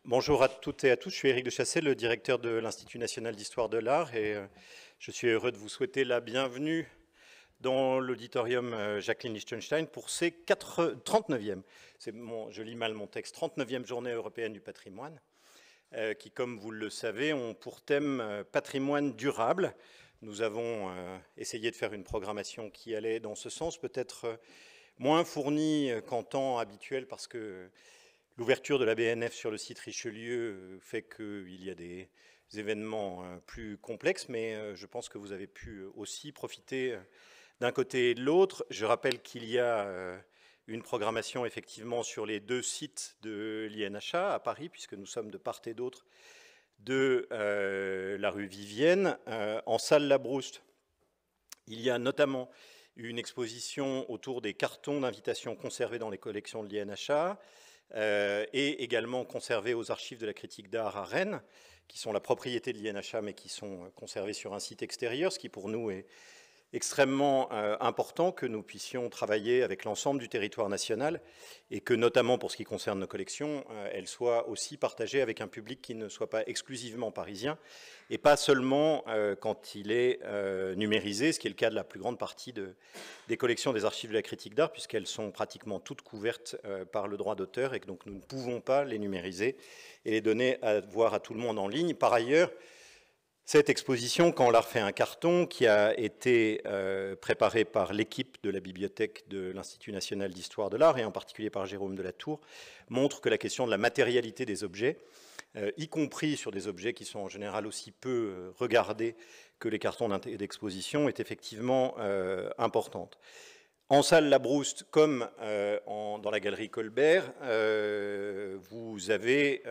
Bonjour à toutes et à tous, je suis Éric de Chassey, le directeur de l'Institut national d'histoire de l'art et je suis heureux de vous souhaiter la bienvenue dans l'auditorium Jacqueline Lichtenstein pour ces 39e, je lis mal mon texte, 39e journée européenne du patrimoine, qui, comme vous le savez, ont pour thème patrimoine durable. Nous avons essayé de faire une programmation qui allait dans ce sens, peut-être moins fournie qu'en temps habituel parce que l'ouverture de la BNF sur le site Richelieu fait qu'il y a des événements plus complexes, mais je pense que vous avez pu aussi profiter d'un côté et de l'autre. Je rappelle qu'il y a une programmation effectivement sur les deux sites de l'INHA à Paris, puisque nous sommes de part et d'autre de la rue Vivienne. En salle Labrouste, il y a notamment une exposition autour des cartons d'invitation conservés dans les collections de l'INHA, et également conservés aux archives de la critique d'art à Rennes, qui sont la propriété de l'INHA, mais qui sont conservés sur un site extérieur, ce qui pour nous est extrêmement important, que nous puissions travailler avec l'ensemble du territoire national, et que notamment pour ce qui concerne nos collections, elles soient aussi partagées avec un public qui ne soit pas exclusivement parisien, et pas seulement quand il est numérisé, ce qui est le cas de la plus grande partie des collections des archives de la critique d'art, puisqu'elles sont pratiquement toutes couvertes par le droit d'auteur, et que donc nous ne pouvons pas les numériser et les donner à voir à tout le monde en ligne. Par ailleurs, cette exposition, Quand l'art fait un carton, qui a été préparée par l'équipe de la bibliothèque de l'Institut national d'histoire de l'art, et en particulier par Jérôme Delatour, montre que la question de la matérialité des objets, y compris sur des objets qui sont en général aussi peu regardés que les cartons d'exposition, est effectivement importante. En salle Labrouste, comme dans la galerie Colbert, vous avez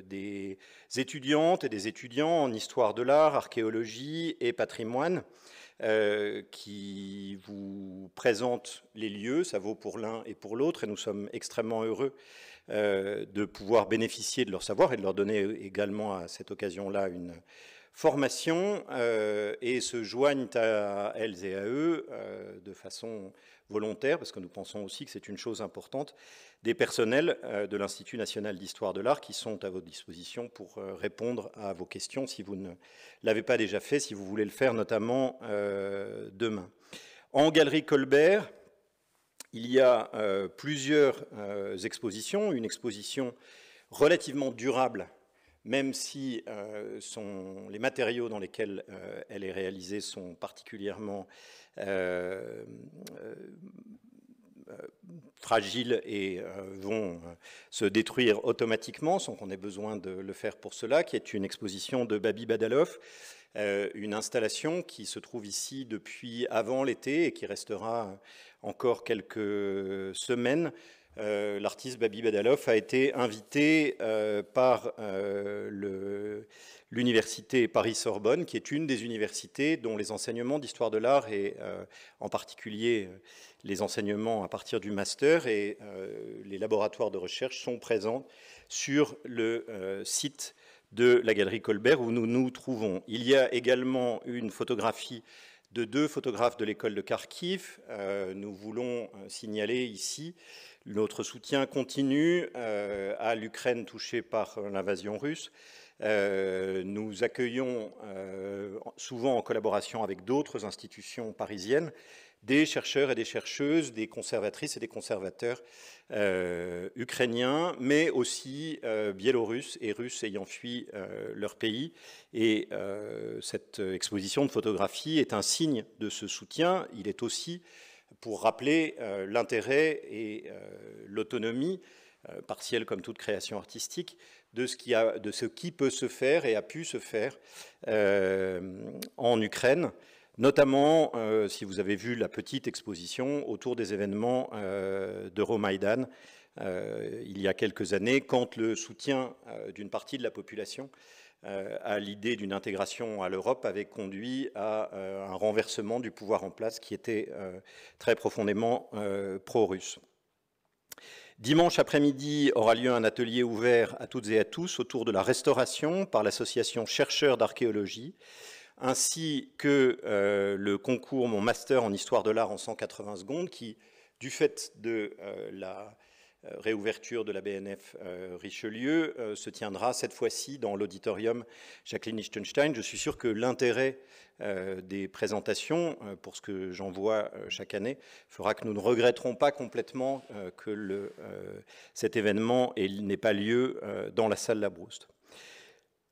des étudiantes et des étudiants en histoire de l'art, archéologie et patrimoine qui vous présentent les lieux. Ça vaut pour l'un et pour l'autre, et nous sommes extrêmement heureux de pouvoir bénéficier de leur savoir et de leur donner également à cette occasion-là une formation, et se joignent à elles et à eux de façon volontaire, parce que nous pensons aussi que c'est une chose importante, des personnels de l'Institut national d'histoire de l'art qui sont à votre disposition pour répondre à vos questions si vous ne l'avez pas déjà fait, si vous voulez le faire notamment demain. En galerie Colbert, il y a plusieurs expositions, une exposition relativement durable, même si les matériaux dans lesquels elle est réalisée sont particulièrement fragiles et vont se détruire automatiquement sans qu'on ait besoin de le faire pour cela, qui est une exposition de Babi Badalov, une installation qui se trouve ici depuis avant l'été et qui restera encore quelques semaines. L'artiste Babi Badalov a été invité par l'université Paris-Sorbonne, qui est une des universités dont les enseignements d'histoire de l'art et en particulier les enseignements à partir du master et les laboratoires de recherche sont présents sur le site de la galerie Colbert où nous nous trouvons. Il y a également une photographie de deux photographes de l'école de Kharkiv. Nous voulons signaler ici notre soutien continu à l'Ukraine touchée par l'invasion russe. Nous accueillons souvent en collaboration avec d'autres institutions parisiennes des chercheurs et des chercheuses, des conservatrices et des conservateurs ukrainiens, mais aussi biélorusses et russes ayant fui leur pays. Et cette exposition de photographie est un signe de ce soutien. Il est aussi pour rappeler l'intérêt et l'autonomie partielle comme toute création artistique de ce qui peut se faire et a pu se faire en Ukraine, notamment si vous avez vu la petite exposition autour des événements d'Euromaïdan il y a quelques années, quand le soutien d'une partie de la population à l'idée d'une intégration à l'Europe avait conduit à un renversement du pouvoir en place qui était très profondément pro-russe. Dimanche après-midi aura lieu un atelier ouvert à toutes et à tous autour de la restauration par l'association Chercheurs d'archéologie, ainsi que le concours Mon Master en Histoire de l'Art en 180 secondes, qui, du fait de la réouverture de la BNF Richelieu se tiendra cette fois-ci dans l'auditorium Jacqueline Lichtenstein. Je suis sûr que l'intérêt des présentations, pour ce que j'en vois chaque année, fera que nous ne regretterons pas complètement que cet événement n'ait pas lieu dans la salle Labrouste.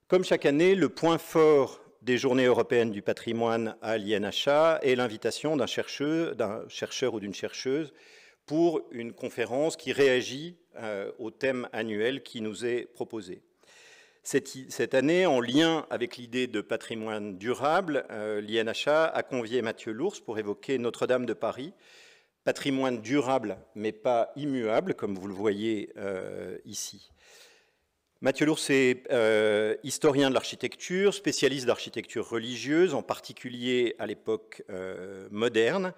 Comme chaque année, le point fort des Journées européennes du patrimoine à l'INHA est l'invitation d'un chercheur ou d'une chercheuse pour une conférence qui réagit au thème annuel qui nous est proposé. Cette année, en lien avec l'idée de patrimoine durable, l'INHA a convié Mathieu Lours pour évoquer Notre-Dame de Paris, patrimoine durable mais pas immuable, comme vous le voyez ici. Mathieu Lours est historien de l'architecture, spécialiste d'architecture religieuse, en particulier à l'époque moderne.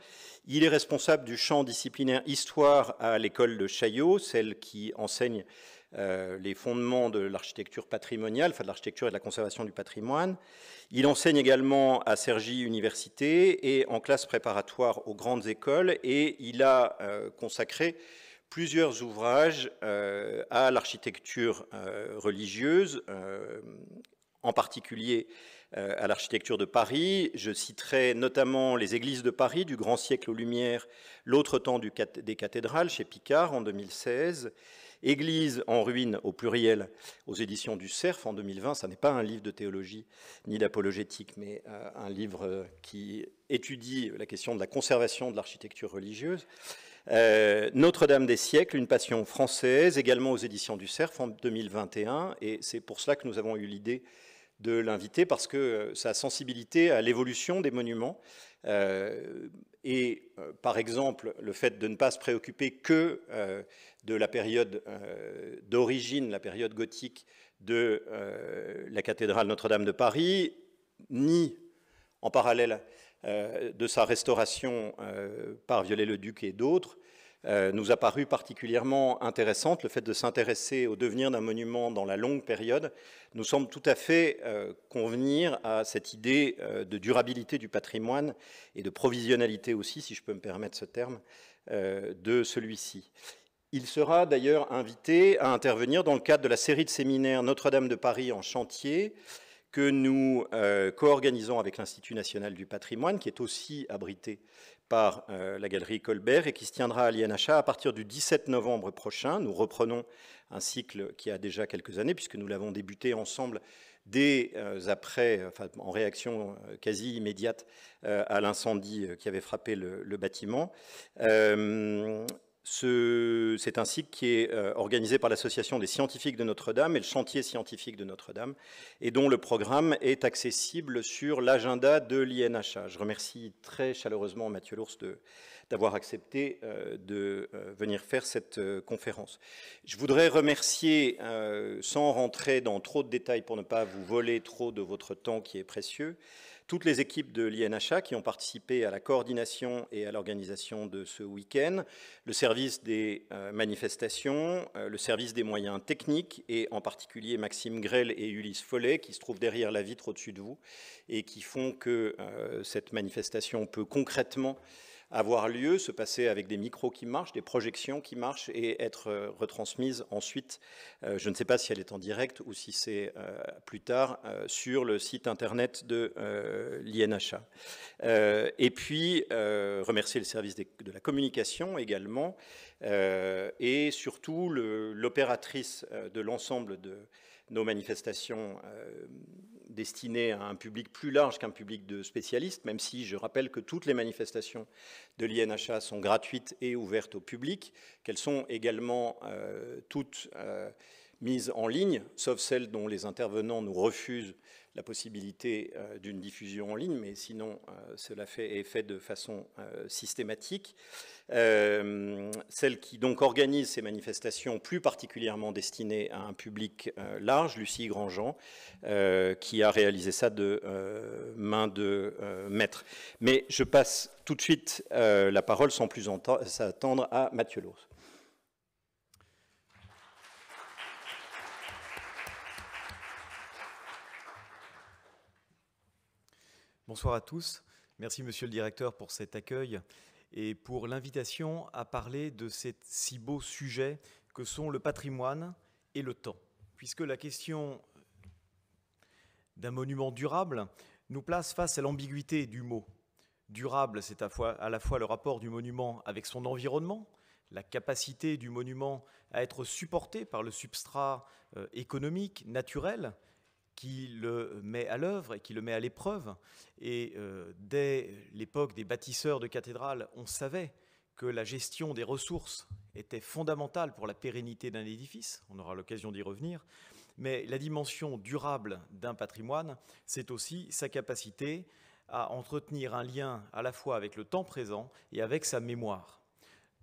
Il est responsable du champ disciplinaire Histoire à l'école de Chaillot, celle qui enseigne les fondements de l'architecture patrimoniale, enfin de l'architecture et de la conservation du patrimoine. Il enseigne également à Cergy Université et en classe préparatoire aux grandes écoles, et il a consacré plusieurs ouvrages à l'architecture religieuse, en particulier à l'architecture de Paris. Je citerai notamment les églises de Paris, du grand siècle aux Lumières, l'autre temps des cathédrales, chez Picard en 2016, Église en ruine au pluriel aux éditions du Cerf en 2020. Ça n'est pas un livre de théologie ni d'apologétique, mais un livre qui étudie la question de la conservation de l'architecture religieuse. Notre-Dame des siècles, une passion française, également aux éditions du Cerf en 2021, et c'est pour cela que nous avons eu l'idée de l'inviter, parce que sa sensibilité à l'évolution des monuments et par exemple le fait de ne pas se préoccuper que de la période d'origine, la période gothique de la cathédrale Notre-Dame de Paris, ni en parallèle de sa restauration par Viollet-le-Duc et d'autres, nous a paru particulièrement intéressante. Le fait de s'intéresser au devenir d'un monument dans la longue période nous semble tout à fait convenir à cette idée de durabilité du patrimoine et de provisionnalité aussi, si je peux me permettre ce terme, de celui-ci. Il sera d'ailleurs invité à intervenir dans le cadre de la série de séminaires Notre-Dame de Paris en chantier, que nous co-organisons avec l'Institut national du patrimoine, qui est aussi abrité par la Galerie Colbert et qui se tiendra à l'INHA à partir du 17 novembre prochain. Nous reprenons un cycle qui a déjà quelques années, puisque nous l'avons débuté ensemble dès après, enfin, en réaction quasi immédiate à l'incendie qui avait frappé le bâtiment. C'est un cycle qui est organisé par l'Association des scientifiques de Notre-Dame et le chantier scientifique de Notre-Dame, et dont le programme est accessible sur l'agenda de l'INHA. Je remercie très chaleureusement Mathieu Lours d'avoir accepté de venir faire cette conférence. Je voudrais remercier, sans rentrer dans trop de détails pour ne pas vous voler trop de votre temps qui est précieux, toutes les équipes de l'INHA qui ont participé à la coordination et à l'organisation de ce week-end, le service des manifestations, le service des moyens techniques, et en particulier Maxime Grel et Ulysse Follet, qui se trouvent derrière la vitre au-dessus de vous, et qui font que cette manifestation peut concrètement avoir lieu, se passer avec des micros qui marchent, des projections qui marchent, et être retransmise ensuite, je ne sais pas si elle est en direct ou si c'est plus tard, sur le site internet de l'INHA. Et puis, remercier le service de la communication également, et surtout l'opératrice de l'ensemble de nos manifestations destinées à un public plus large qu'un public de spécialistes, même si je rappelle que toutes les manifestations de l'INHA sont gratuites et ouvertes au public, qu'elles sont également toutes mises en ligne, sauf celles dont les intervenants nous refusent la possibilité d'une diffusion en ligne, mais sinon cela est fait de façon systématique. Celle qui donc organise ces manifestations plus particulièrement destinées à un public large, Lucie Grandjean, qui a réalisé ça de main de maître. Mais je passe tout de suite la parole sans plus attendre à Mathieu Lours. Bonsoir à tous. Merci, monsieur le directeur, pour cet accueil et pour l'invitation à parler de ces si beaux sujets que sont le patrimoine et le temps, puisque la question d'un monument durable nous place face à l'ambiguïté du mot. Durable, c'est à la fois le rapport du monument avec son environnement, la capacité du monument à être supporté par le substrat économique, naturel, qui le met à l'œuvre et qui le met à l'épreuve. Et dès l'époque des bâtisseurs de cathédrales, on savait que la gestion des ressources était fondamentale pour la pérennité d'un édifice. On aura l'occasion d'y revenir. Mais la dimension durable d'un patrimoine, c'est aussi sa capacité à entretenir un lien à la fois avec le temps présent et avec sa mémoire.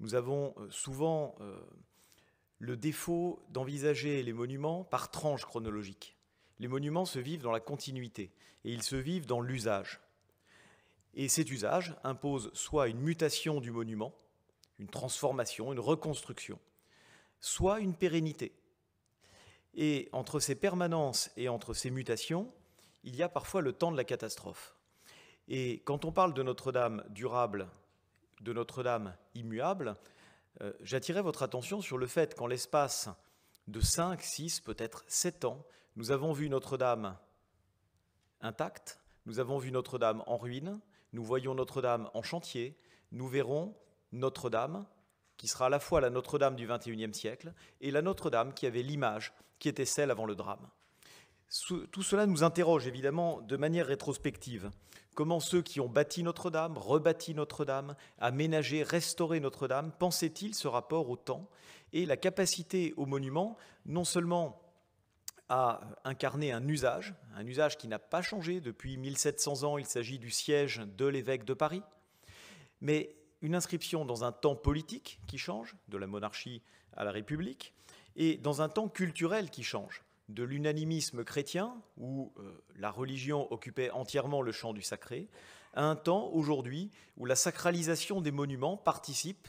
Nous avons souvent le défaut d'envisager les monuments par tranche chronologique. Les monuments se vivent dans la continuité et ils se vivent dans l'usage. Et cet usage impose soit une mutation du monument, une transformation, une reconstruction, soit une pérennité. Et entre ces permanences et entre ces mutations, il y a parfois le temps de la catastrophe. Et quand on parle de Notre-Dame durable, de Notre-Dame immuable, j'attirais votre attention sur le fait qu'en l'espace de 5, 6, peut-être 7 ans, nous avons vu Notre-Dame intacte, nous avons vu Notre-Dame en ruine, nous voyons Notre-Dame en chantier, nous verrons Notre-Dame, qui sera à la fois la Notre-Dame du XXIe siècle et la Notre-Dame qui avait l'image qui était celle avant le drame. Tout cela nous interroge évidemment de manière rétrospective. Comment ceux qui ont bâti Notre-Dame, rebâti Notre-Dame, aménagé, restauré Notre-Dame, pensaient-ils ce rapport au temps et la capacité au monument non seulement à incarner un usage qui n'a pas changé depuis 1700 ans, il s'agit du siège de l'évêque de Paris, mais une inscription dans un temps politique qui change, de la monarchie à la République, et dans un temps culturel qui change, de l'unanimisme chrétien, où la religion occupait entièrement le champ du sacré, à un temps aujourd'hui où la sacralisation des monuments participe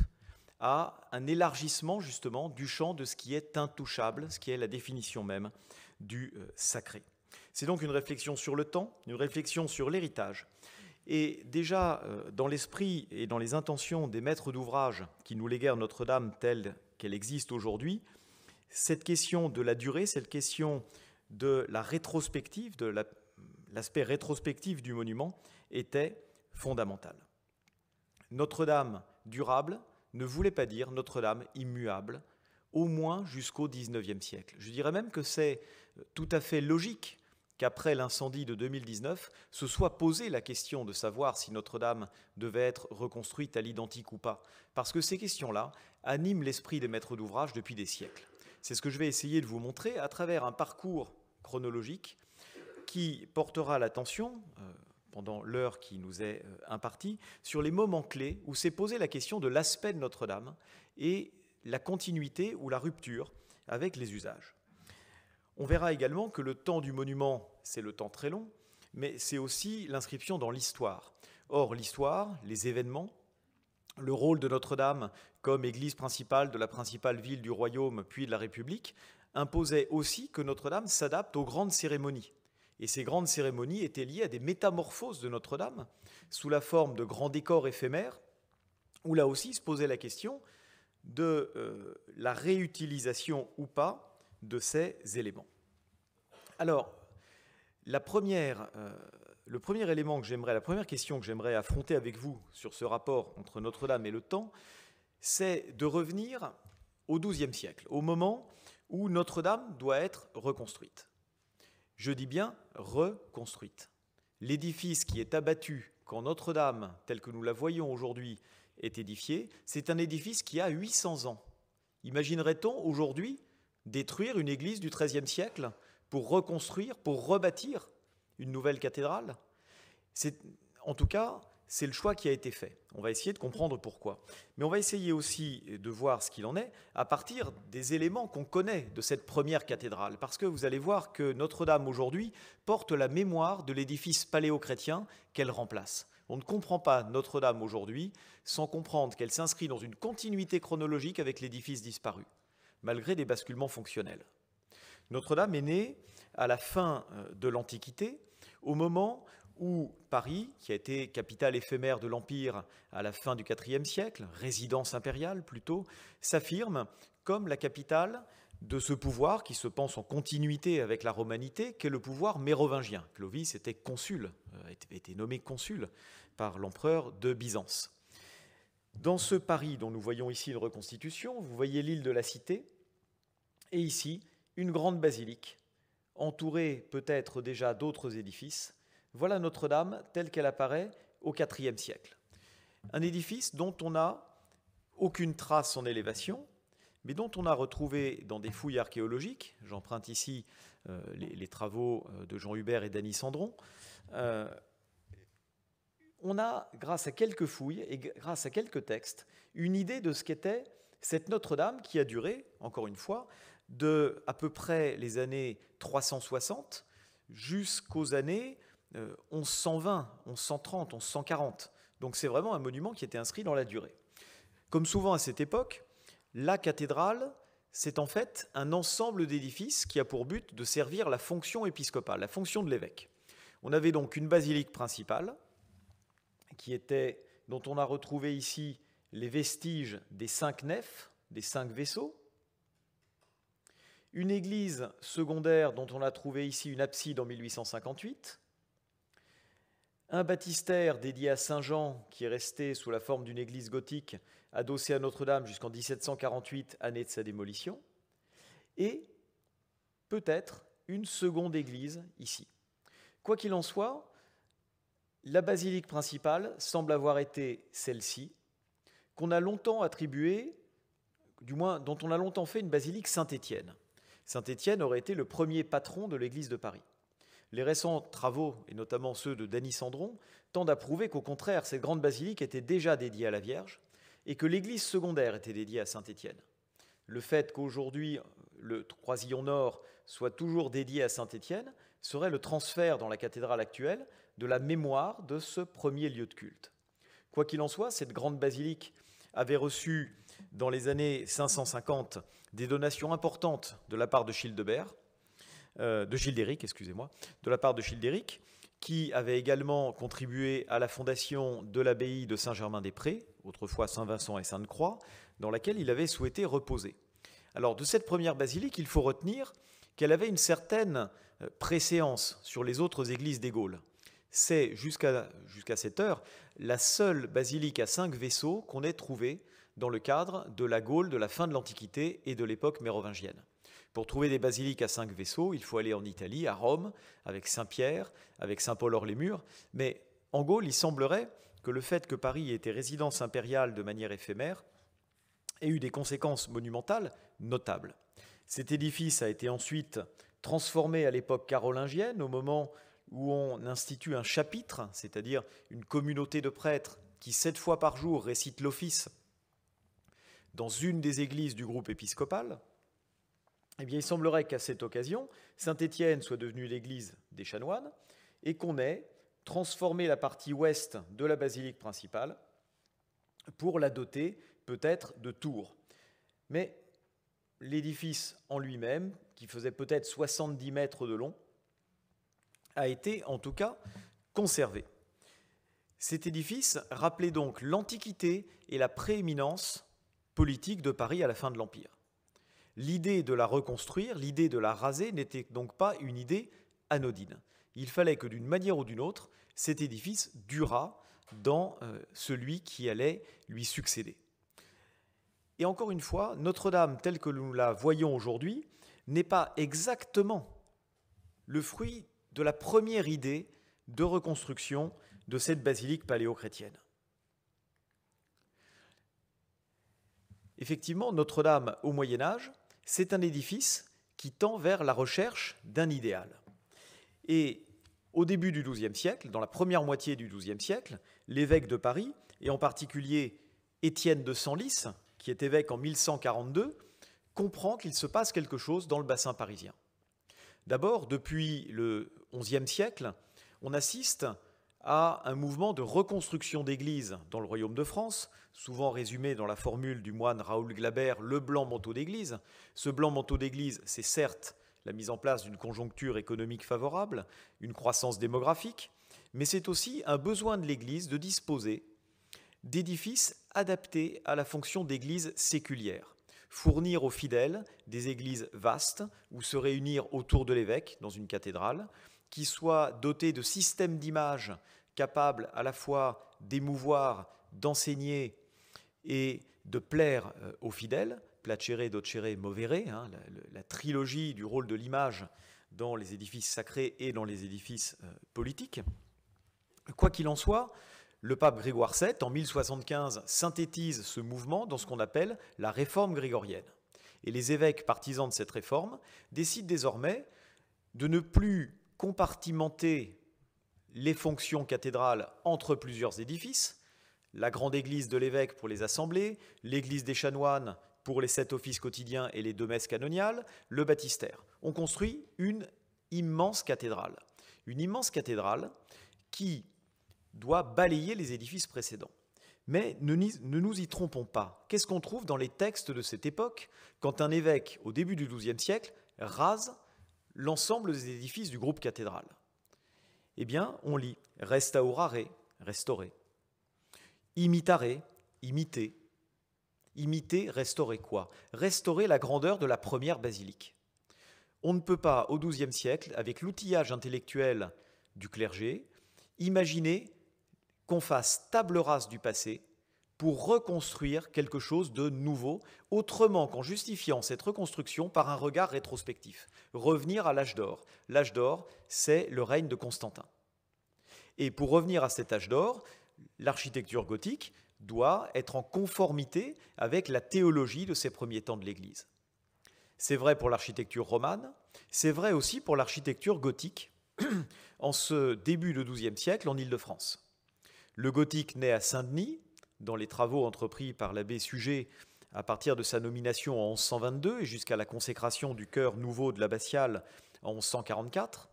à un élargissement justement du champ de ce qui est intouchable, ce qui est la définition même du sacré. C'est donc une réflexion sur le temps, une réflexion sur l'héritage. Et déjà, dans l'esprit et dans les intentions des maîtres d'ouvrage qui nous léguèrent Notre-Dame telle qu'elle existe aujourd'hui, cette question de la durée, cette question de la rétrospective, de l'aspect rétrospectif du monument était fondamentale. Notre-Dame durable ne voulait pas dire Notre-Dame immuable, au moins jusqu'au XIXe siècle. Je dirais même que c'est tout à fait logique qu'après l'incendie de 2019, se soit posé la question de savoir si Notre-Dame devait être reconstruite à l'identique ou pas, parce que ces questions-là animent l'esprit des maîtres d'ouvrage depuis des siècles. C'est ce que je vais essayer de vous montrer à travers un parcours chronologique qui portera l'attention, pendant l'heure qui nous est impartie, sur les moments clés où s'est posée la question de l'aspect de Notre-Dame et la continuité ou la rupture avec les usages. On verra également que le temps du monument, c'est le temps très long, mais c'est aussi l'inscription dans l'histoire. Or, l'histoire, les événements, le rôle de Notre-Dame comme église principale de la principale ville du royaume puis de la République imposait aussi que Notre-Dame s'adapte aux grandes cérémonies. Et ces grandes cérémonies étaient liées à des métamorphoses de Notre-Dame sous la forme de grands décors éphémères, où là aussi se posait la question de la réutilisation ou pas de ces éléments. Alors, le premier question que j'aimerais affronter avec vous sur ce rapport entre Notre-Dame et le temps, c'est de revenir au XIIe siècle, au moment où Notre-Dame doit être reconstruite. Je dis bien reconstruite. L'édifice qui est abattu quand Notre-Dame, telle que nous la voyons aujourd'hui, est édifiée, c'est un édifice qui a 800 ans. Imaginerait-on aujourd'hui détruire une église du XIIIe siècle pour reconstruire, pour rebâtir une nouvelle cathédrale? En tout cas, c'est le choix qui a été fait. On va essayer de comprendre pourquoi. Mais on va essayer aussi de voir ce qu'il en est à partir des éléments qu'on connaît de cette première cathédrale. Parce que vous allez voir que Notre-Dame aujourd'hui porte la mémoire de l'édifice paléo-chrétien qu'elle remplace. On ne comprend pas Notre-Dame aujourd'hui sans comprendre qu'elle s'inscrit dans une continuité chronologique avec l'édifice disparu, malgré des basculements fonctionnels. Notre-Dame est née à la fin de l'Antiquité, au moment où Paris, qui a été capitale éphémère de l'Empire à la fin du IVe siècle, résidence impériale plutôt, s'affirme comme la capitale de ce pouvoir qui se pense en continuité avec la romanité, qu'est le pouvoir mérovingien. Clovis était consul, était nommé consul par l'empereur de Byzance. Dans ce Paris dont nous voyons ici une reconstitution, vous voyez l'île de la Cité, et ici une grande basilique, entourée peut-être déjà d'autres édifices. Voilà Notre-Dame telle qu'elle apparaît au IVe siècle. Un édifice dont on n'a aucune trace en élévation, mais dont on a retrouvé dans des fouilles archéologiques, j'emprunte ici les travaux de Jean Hubert et d'Annie Sandron, on a, grâce à quelques fouilles et grâce à quelques textes, une idée de ce qu'était cette Notre-Dame qui a duré, encore une fois, de à peu près les années 360 jusqu'aux années 1120, 1130, 1140. Donc c'est vraiment un monument qui était inscrit dans la durée. Comme souvent à cette époque, la cathédrale, c'est en fait un ensemble d'édifices qui a pour but de servir la fonction épiscopale, la fonction de l'évêque. On avait donc une basilique principale, dont on a retrouvé ici les vestiges des 5 nefs, des 5 vaisseaux, une église secondaire dont on a trouvé ici une abside en 1858, un baptistère dédié à Saint-Jean qui est resté sous la forme d'une église gothique adossée à Notre-Dame jusqu'en 1748, année de sa démolition, et peut-être une seconde église ici. Quoi qu'il en soit, la basilique principale semble avoir été celle-ci, qu'on a longtemps attribuée, du moins dont on a longtemps fait une basilique Saint-Étienne. Saint-Étienne aurait été le premier patron de l'église de Paris. Les récents travaux, et notamment ceux de Dany Sandron, tendent à prouver qu'au contraire, cette grande basilique était déjà dédiée à la Vierge et que l'église secondaire était dédiée à Saint-Étienne. Le fait qu'aujourd'hui, le croisillon nord soit toujours dédié à Saint-Étienne serait le transfert dans la cathédrale actuelle de la mémoire de ce premier lieu de culte. Quoi qu'il en soit, cette grande basilique avait reçu, dans les années 550, des donations importantes de la part de Childéric, qui avait également contribué à la fondation de l'abbaye de Saint-Germain-des-Prés, autrefois Saint-Vincent et Sainte-Croix, dans laquelle il avait souhaité reposer. Alors, de cette première basilique, il faut retenir qu'elle avait une certaine préséance sur les autres églises des Gaules. C'est, jusqu'à cette heure, la seule basilique à 5 vaisseaux qu'on ait trouvée dans le cadre de la Gaule de la fin de l'Antiquité et de l'époque mérovingienne. Pour trouver des basiliques à 5 vaisseaux, il faut aller en Italie, à Rome, avec Saint-Pierre, avec Saint-Paul-hors-les-Murs. Mais en Gaule, il semblerait que le fait que Paris ait été résidence impériale de manière éphémère ait eu des conséquences monumentales notables. Cet édifice a été ensuite transformé à l'époque carolingienne, au moment où on institue un chapitre, c'est-à-dire une communauté de prêtres qui 7 fois par jour récite l'office dans une des églises du groupe épiscopal. Eh bien, il semblerait qu'à cette occasion, Saint-Étienne soit devenue l'église des chanoines et qu'on ait transformé la partie ouest de la basilique principale pour la doter peut-être de tours. Mais l'édifice en lui-même, qui faisait peut-être 70 mètres de long, a été en tout cas conservé. Cet édifice rappelait donc l'Antiquité et la prééminence politique de Paris à la fin de l'Empire. L'idée de la reconstruire, l'idée de la raser n'était donc pas une idée anodine. Il fallait que d'une manière ou d'une autre, cet édifice durât dans celui qui allait lui succéder. Et encore une fois, Notre-Dame, telle que nous la voyons aujourd'hui, n'est pas exactement le fruit de la première idée de reconstruction de cette basilique paléochrétienne. Effectivement, Notre-Dame au Moyen-Âge, c'est un édifice qui tend vers la recherche d'un idéal. Et au début du XIIe siècle, dans la première moitié du XIIe siècle, l'évêque de Paris, et en particulier Étienne de Senlis, qui est évêque en 1142, comprend qu'il se passe quelque chose dans le bassin parisien. D'abord, depuis le XIe siècle, on assiste à un mouvement de reconstruction d'églises dans le royaume de France, souvent résumé dans la formule du moine Raoul Glaber, le blanc manteau d'église. Ce blanc manteau d'église, c'est certes la mise en place d'une conjoncture économique favorable, une croissance démographique, mais c'est aussi un besoin de l'Église de disposer d'édifices adaptés à la fonction d'église séculière, fournir aux fidèles des églises vastes où se réunir autour de l'évêque dans une cathédrale, qui soient dotés de systèmes d'images capables à la fois d'émouvoir, d'enseigner et de plaire aux fidèles, placere, docere, movere, la trilogie du rôle de l'image dans les édifices sacrés et dans les édifices politiques. Quoi qu'il en soit, le pape Grégoire VII, en 1075, synthétise ce mouvement dans ce qu'on appelle la réforme grégorienne. Et les évêques partisans de cette réforme décident désormais de ne plus compartimenter les fonctions cathédrales entre plusieurs édifices, la grande église de l'évêque pour les assemblées, l'église des chanoines pour les 7 offices quotidiens et les 2 messes canoniales, le baptistère. On construit une immense cathédrale qui doit balayer les édifices précédents. Mais ne nous y trompons pas. Qu'est-ce qu'on trouve dans les textes de cette époque quand un évêque, au début du XIIe siècle, rase l'ensemble des édifices du groupe cathédral? Eh bien, on lit « restaurare », restaurer, « imitare », imiter. Imiter, restaurer quoi? Restaurer la grandeur de la première basilique. On ne peut pas, au XIIe siècle, avec l'outillage intellectuel du clergé, imaginer qu'on fasse table rase du passé pour reconstruire quelque chose de nouveau, autrement qu'en justifiant cette reconstruction par un regard rétrospectif. Revenir à l'âge d'or. L'âge d'or, c'est le règne de Constantin. Et pour revenir à cet âge d'or, l'architecture gothique doit être en conformité avec la théologie de ces premiers temps de l'Église. C'est vrai pour l'architecture romane, c'est vrai aussi pour l'architecture gothique en ce début de XIIe siècle en Île-de-France. Le gothique naît à Saint-Denis, dans les travaux entrepris par l'abbé Suger à partir de sa nomination en 1122 et jusqu'à la consécration du chœur nouveau de l'abbatiale en 1144.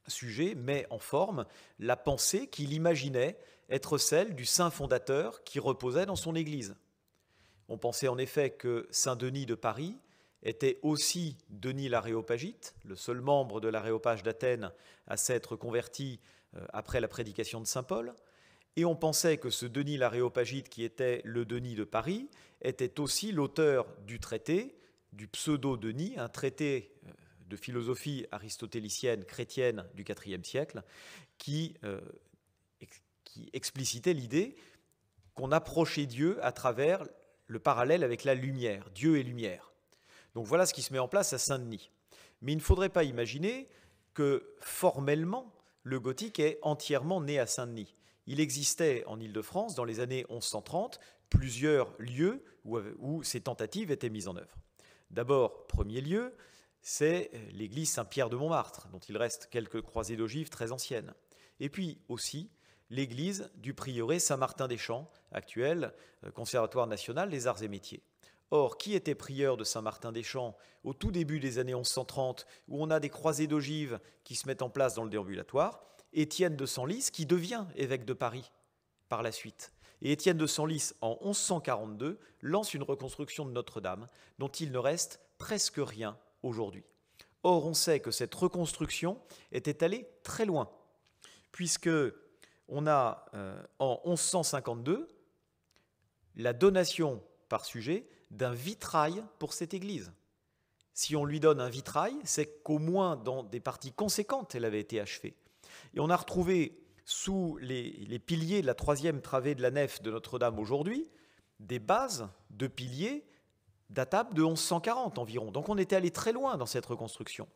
Suger met en forme la pensée qu'il imaginait être celle du saint fondateur qui reposait dans son église. On pensait en effet que Saint-Denis de Paris était aussi Denis l'Aréopagite, le seul membre de l'Aréopage d'Athènes à s'être converti après la prédication de saint Paul, et on pensait que ce Denis l'Aréopagite, qui était le Denis de Paris, était aussi l'auteur du traité, du pseudo-Denis, un traité de philosophie aristotélicienne chrétienne du IVe siècle, qui explicitait l'idée qu'on approchait Dieu à travers le parallèle avec la lumière, Dieu et lumière. Donc voilà ce qui se met en place à Saint-Denis. Mais il ne faudrait pas imaginer que formellement, le gothique est entièrement né à Saint-Denis. Il existait en Île-de-France, dans les années 1130, plusieurs lieux où ces tentatives étaient mises en œuvre. D'abord, premier lieu, c'est l'église Saint-Pierre de Montmartre, dont il reste quelques croisées d'ogives très anciennes. Et puis aussi l'église du prieuré Saint-Martin-des-Champs, actuel Conservatoire national des arts et métiers. Or, qui était prieur de Saint-Martin-des-Champs au tout début des années 1130, où on a des croisées d'ogives qui se mettent en place dans le déambulatoire? Étienne de Senlis, qui devient évêque de Paris par la suite. Et Étienne de Senlis, en 1142, lance une reconstruction de Notre-Dame, dont il ne reste presque rien aujourd'hui. Or, on sait que cette reconstruction était allée très loin, puisque on a, en 1152, la donation par Suger d'un vitrail pour cette église. Si on lui donne un vitrail, c'est qu'au moins dans des parties conséquentes, elle avait été achevée. Et on a retrouvé sous les piliers de la 3e travée de la nef de Notre-Dame aujourd'hui des bases de piliers datables de 1140 environ. Donc on était allé très loin dans cette reconstruction.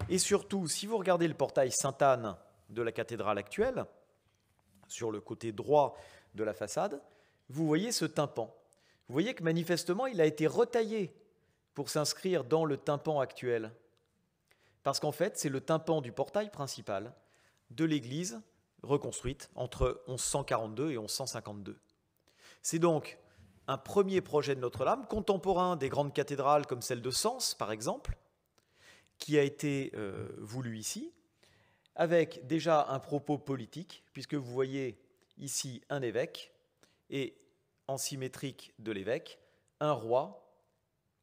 Et surtout, si vous regardez le portail Sainte-Anne de la cathédrale actuelle, sur le côté droit de la façade, vous voyez ce tympan. Vous voyez que manifestement, il a été retaillé pour s'inscrire dans le tympan actuel. Parce qu'en fait, c'est le tympan du portail principal de l'église reconstruite entre 1142 et 1152. C'est donc un premier projet de Notre-Dame, contemporain des grandes cathédrales comme celle de Sens, par exemple, qui a été voulu ici, avec déjà un propos politique, puisque vous voyez ici un évêque, et en symétrique de l'évêque, un roi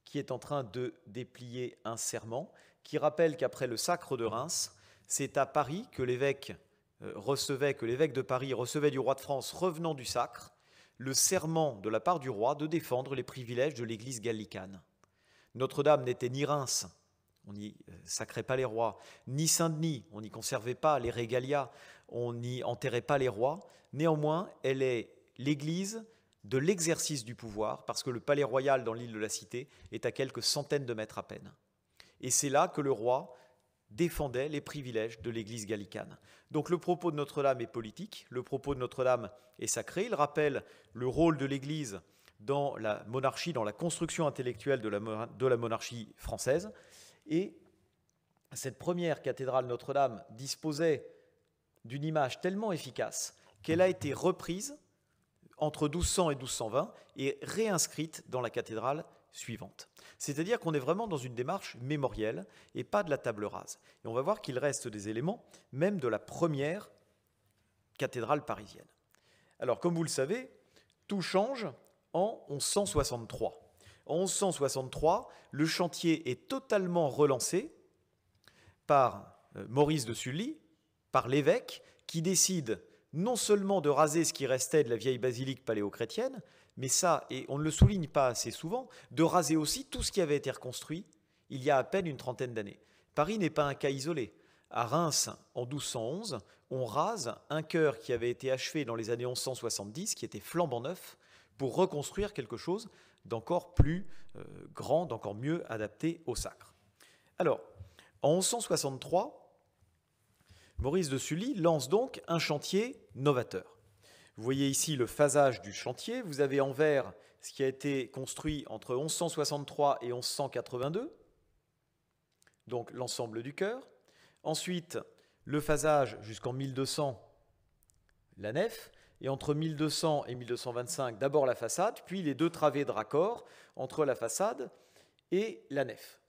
qui est en train de déplier un serment, qui rappelle qu'après le sacre de Reims, c'est à Paris que l'évêque que l'évêque de Paris recevait du roi de France revenant du sacre, le serment de la part du roi de défendre les privilèges de l'église gallicane. Notre-Dame n'était ni Reims, on n'y sacrait pas les rois, ni Saint-Denis, on n'y conservait pas les régalias, on n'y enterrait pas les rois. Néanmoins, elle est l'église de l'exercice du pouvoir, parce que le palais royal dans l'île de la Cité est à quelques centaines de mètres à peine. Et c'est là que le roi défendait les privilèges de l'église gallicane. Donc le propos de Notre-Dame est politique, le propos de Notre-Dame est sacré, il rappelle le rôle de l'église dans la monarchie, dans la construction intellectuelle de la monarchie française. Et cette première cathédrale Notre-Dame disposait d'une image tellement efficace qu'elle a été reprise entre 1200 et 1220 et réinscrite dans la cathédrale suivante. C'est-à-dire qu'on est vraiment dans une démarche mémorielle et pas de la table rase. Et on va voir qu'il reste des éléments, même de la première cathédrale parisienne. Alors, comme vous le savez, tout change en 1163. En 1163, le chantier est totalement relancé par Maurice de Sully, par l'évêque, qui décide non seulement de raser ce qui restait de la vieille basilique paléochrétienne, mais ça, et on ne le souligne pas assez souvent, de raser aussi tout ce qui avait été reconstruit il y a à peine une trentaine d'années. Paris n'est pas un cas isolé. À Reims, en 1211, on rase un chœur qui avait été achevé dans les années 1170, qui était flambant neuf, pour reconstruire quelque chose d'encore plus grand, d'encore mieux adapté au sacre. Alors, en 1163, Maurice de Sully lance donc un chantier novateur. Vous voyez ici le phasage du chantier. Vous avez en vert ce qui a été construit entre 1163 et 1182, donc l'ensemble du chœur. Ensuite, le phasage jusqu'en 1200, la nef. Et entre 1200 et 1225, d'abord la façade, puis les deux travées de raccord entre la façade et la nef.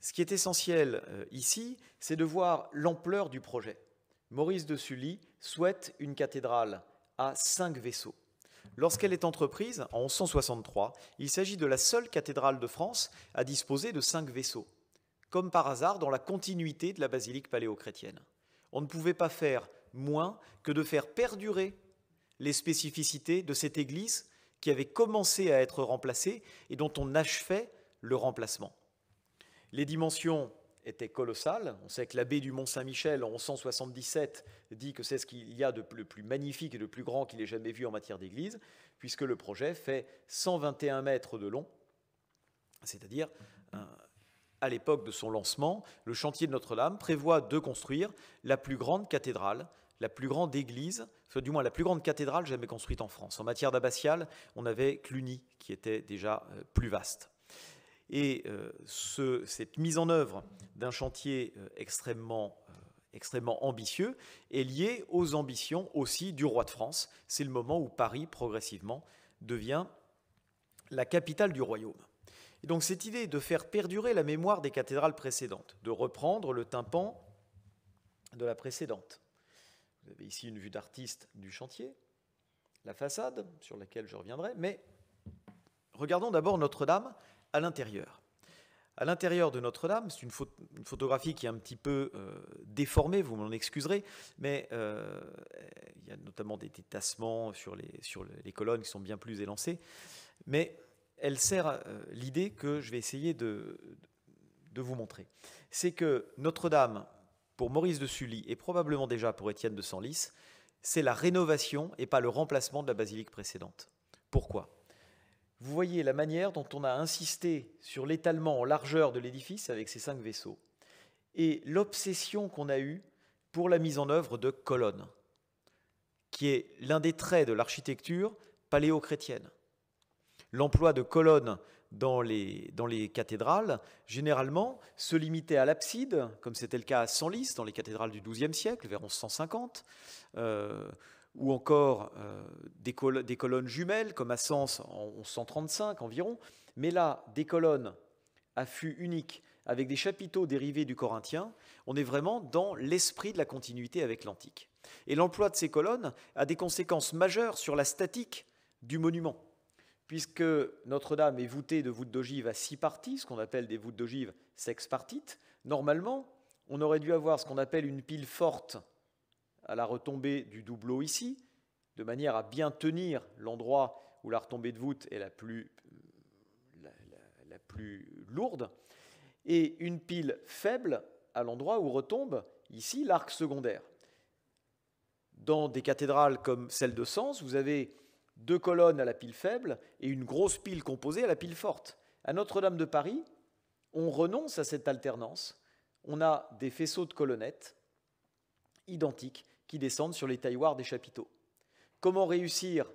Ce qui est essentiel ici, c'est de voir l'ampleur du projet. Maurice de Sully souhaite une cathédrale à 5 vaisseaux. Lorsqu'elle est entreprise, en 1163, il s'agit de la seule cathédrale de France à disposer de 5 vaisseaux, comme par hasard dans la continuité de la basilique paléochrétienne. On ne pouvait pas faire moins que de faire perdurer les spécificités de cette église qui avait commencé à être remplacée et dont on achevait le remplacement. Les dimensions étaient colossales. On sait que l'abbé du Mont-Saint-Michel, en 1177, dit que c'est ce qu'il y a de le plus magnifique et de plus grand qu'il ait jamais vu en matière d'église, puisque le projet fait 121 mètres de long, c'est-à-dire, à l'époque de son lancement, le chantier de Notre-Dame prévoit de construire la plus grande cathédrale, la plus grande église, enfin, du moins la plus grande cathédrale jamais construite en France. En matière d'abbatiale, on avait Cluny, qui était déjà plus vaste. Et cette mise en œuvre d'un chantier extrêmement ambitieux est liée aux ambitions aussi du roi de France. C'est le moment où Paris, progressivement, devient la capitale du royaume. Et donc cette idée de faire perdurer la mémoire des cathédrales précédentes, de reprendre le tympan de la précédente. Vous avez ici une vue d'artiste du chantier, la façade, sur laquelle je reviendrai, mais regardons d'abord Notre-Dame à l'intérieur. À l'intérieur de Notre-Dame, c'est une photographie qui est un petit peu déformée, vous m'en excuserez, mais il y a notamment des tassements sur les colonnes qui sont bien plus élancées, mais elle sert l'idée que je vais essayer de vous montrer. C'est que Notre-Dame, pour Maurice de Sully et probablement déjà pour Étienne de Senlis, c'est la rénovation et pas le remplacement de la basilique précédente. Pourquoi ? Vous voyez la manière dont on a insisté sur l'étalement en largeur de l'édifice avec ces 5 vaisseaux et l'obsession qu'on a eue pour la mise en œuvre de colonnes, qui est l'un des traits de l'architecture paléo-chrétienne. L'emploi de colonnes dans les cathédrales, généralement, se limitait à l'abside, comme c'était le cas à Senlis, dans les cathédrales du XIIe siècle, vers 1150, ou encore des colonnes jumelles, comme à Sens en 1135 environ, mais là, des colonnes à fût unique, avec des chapiteaux dérivés du corinthien, on est vraiment dans l'esprit de la continuité avec l'antique. Et l'emploi de ces colonnes a des conséquences majeures sur la statique du monument, puisque Notre-Dame est voûtée de voûtes d'ogive à 6 parties, ce qu'on appelle des voûtes d'ogive sexpartites. Normalement, on aurait dû avoir ce qu'on appelle une pile forte à la retombée du doubleau ici, de manière à bien tenir l'endroit où la retombée de voûte est la plus lourde, et une pile faible à l'endroit où retombe ici l'arc secondaire. Dans des cathédrales comme celle de Sens, vous avez 2 colonnes à la pile faible et une grosse pile composée à la pile forte. À Notre-Dame de Paris, on renonce à cette alternance. On a des faisceaux de colonnettes identiques qui descendent sur les tailloirs des chapiteaux. Comment réussir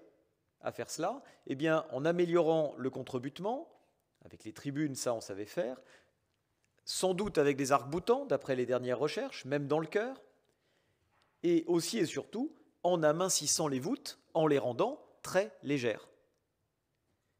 à faire cela? Eh bien, en améliorant le contrebutement, avec les tribunes, ça on savait faire, sans doute avec des arcs-boutants, d'après les dernières recherches, même dans le chœur, et aussi et surtout en amincissant les voûtes, en les rendant très légères.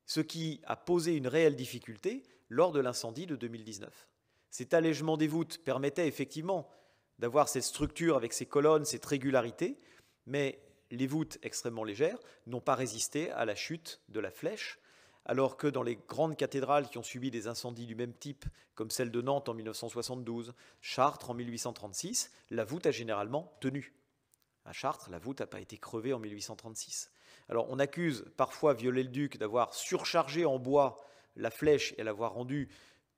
Ce qui a posé une réelle difficulté lors de l'incendie de 2019. Cet allègement des voûtes permettait effectivement d'avoir cette structure avec ces colonnes, cette régularité, mais les voûtes extrêmement légères n'ont pas résisté à la chute de la flèche, alors que dans les grandes cathédrales qui ont subi des incendies du même type, comme celle de Nantes en 1972, Chartres en 1836, la voûte a généralement tenu. À Chartres, la voûte n'a pas été crevée en 1836. Alors on accuse parfois Viollet-le-Duc d'avoir surchargé en bois la flèche et l'avoir rendue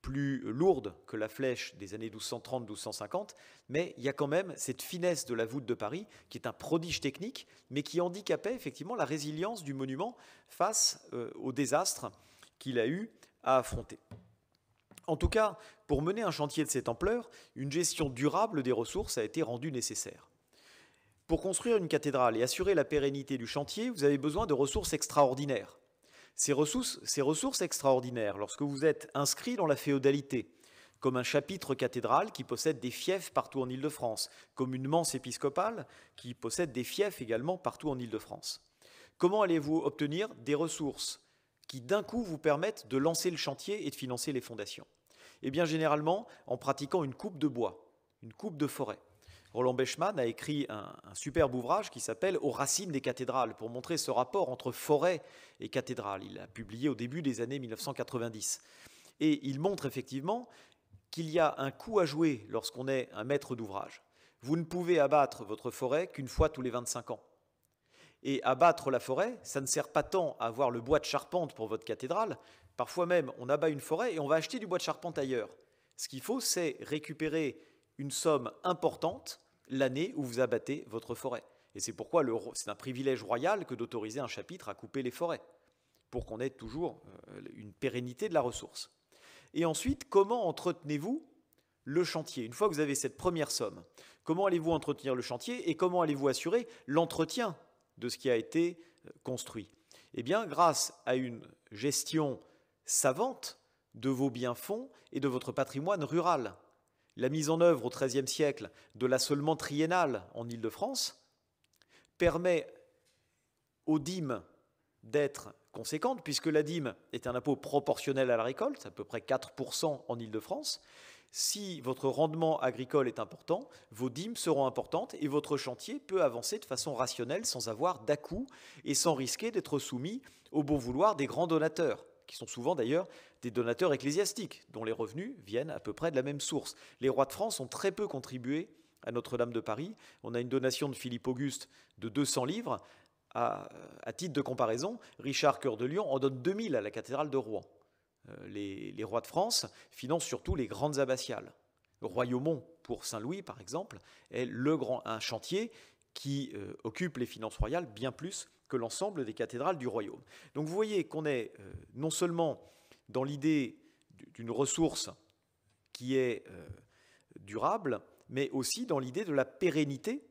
plus lourde que la flèche des années 1230-1250, mais il y a quand même cette finesse de la voûte de Paris qui est un prodige technique, mais qui handicapait effectivement la résilience du monument face au désastre qu'il a eu à affronter. En tout cas, pour mener un chantier de cette ampleur, une gestion durable des ressources a été rendue nécessaire. Pour construire une cathédrale et assurer la pérennité du chantier, vous avez besoin de ressources extraordinaires. Ces ressources extraordinaires, lorsque vous êtes inscrit dans la féodalité, comme un chapitre cathédral qui possède des fiefs partout en Île-de-France, comme une mense épiscopale qui possède des fiefs également partout en Île-de-France. Comment allez-vous obtenir des ressources qui d'un coup vous permettent de lancer le chantier et de financer les fondations? Eh bien généralement en pratiquant une coupe de bois, une coupe de forêt. Roland Bechmann a écrit un superbe ouvrage qui s'appelle « Aux racines des cathédrales » pour montrer ce rapport entre forêt et cathédrale. Il l'a publié au début des années 1990. Et il montre effectivement qu'il y a un coup à jouer lorsqu'on est un maître d'ouvrage. Vous ne pouvez abattre votre forêt qu'une fois tous les 25 ans. Et abattre la forêt, ça ne sert pas tant à avoir le bois de charpente pour votre cathédrale. Parfois même, on abat une forêt et on va acheter du bois de charpente ailleurs. Ce qu'il faut, c'est récupérer une somme importante l'année où vous abattez votre forêt. Et c'est pourquoi c'est un privilège royal que d'autoriser un chapitre à couper les forêts, pour qu'on ait toujours une pérennité de la ressource. Et ensuite, comment entretenez-vous le chantier? Une fois que vous avez cette première somme, comment allez-vous entretenir le chantier et comment allez-vous assurer l'entretien de ce qui a été construit? Eh bien, grâce à une gestion savante de vos biens-fonds et de votre patrimoine rural. La mise en œuvre au XIIIe siècle de l'assolement triennal en Île-de-France permet aux dîmes d'être conséquentes, puisque la dîme est un impôt proportionnel à la récolte, à peu près 4% en Île-de-France. Si votre rendement agricole est important, vos dîmes seront importantes et votre chantier peut avancer de façon rationnelle sans avoir d'à-coups et sans risquer d'être soumis au bon vouloir des grands donateurs, qui sont souvent d'ailleurs des donateurs ecclésiastiques, dont les revenus viennent à peu près de la même source. Les rois de France ont très peu contribué à Notre-Dame de Paris. On a une donation de Philippe Auguste de 200 livres. À titre de comparaison, Richard Cœur de Lion en donne 2000 à la cathédrale de Rouen. Les rois de France financent surtout les grandes abbatiales. Royaumont, pour Saint-Louis par exemple, est un chantier qui occupe les finances royales bien plus que l'ensemble des cathédrales du royaume. Donc vous voyez qu'on est non seulement dans l'idée d'une ressource qui est durable, mais aussi dans l'idée de la pérennité.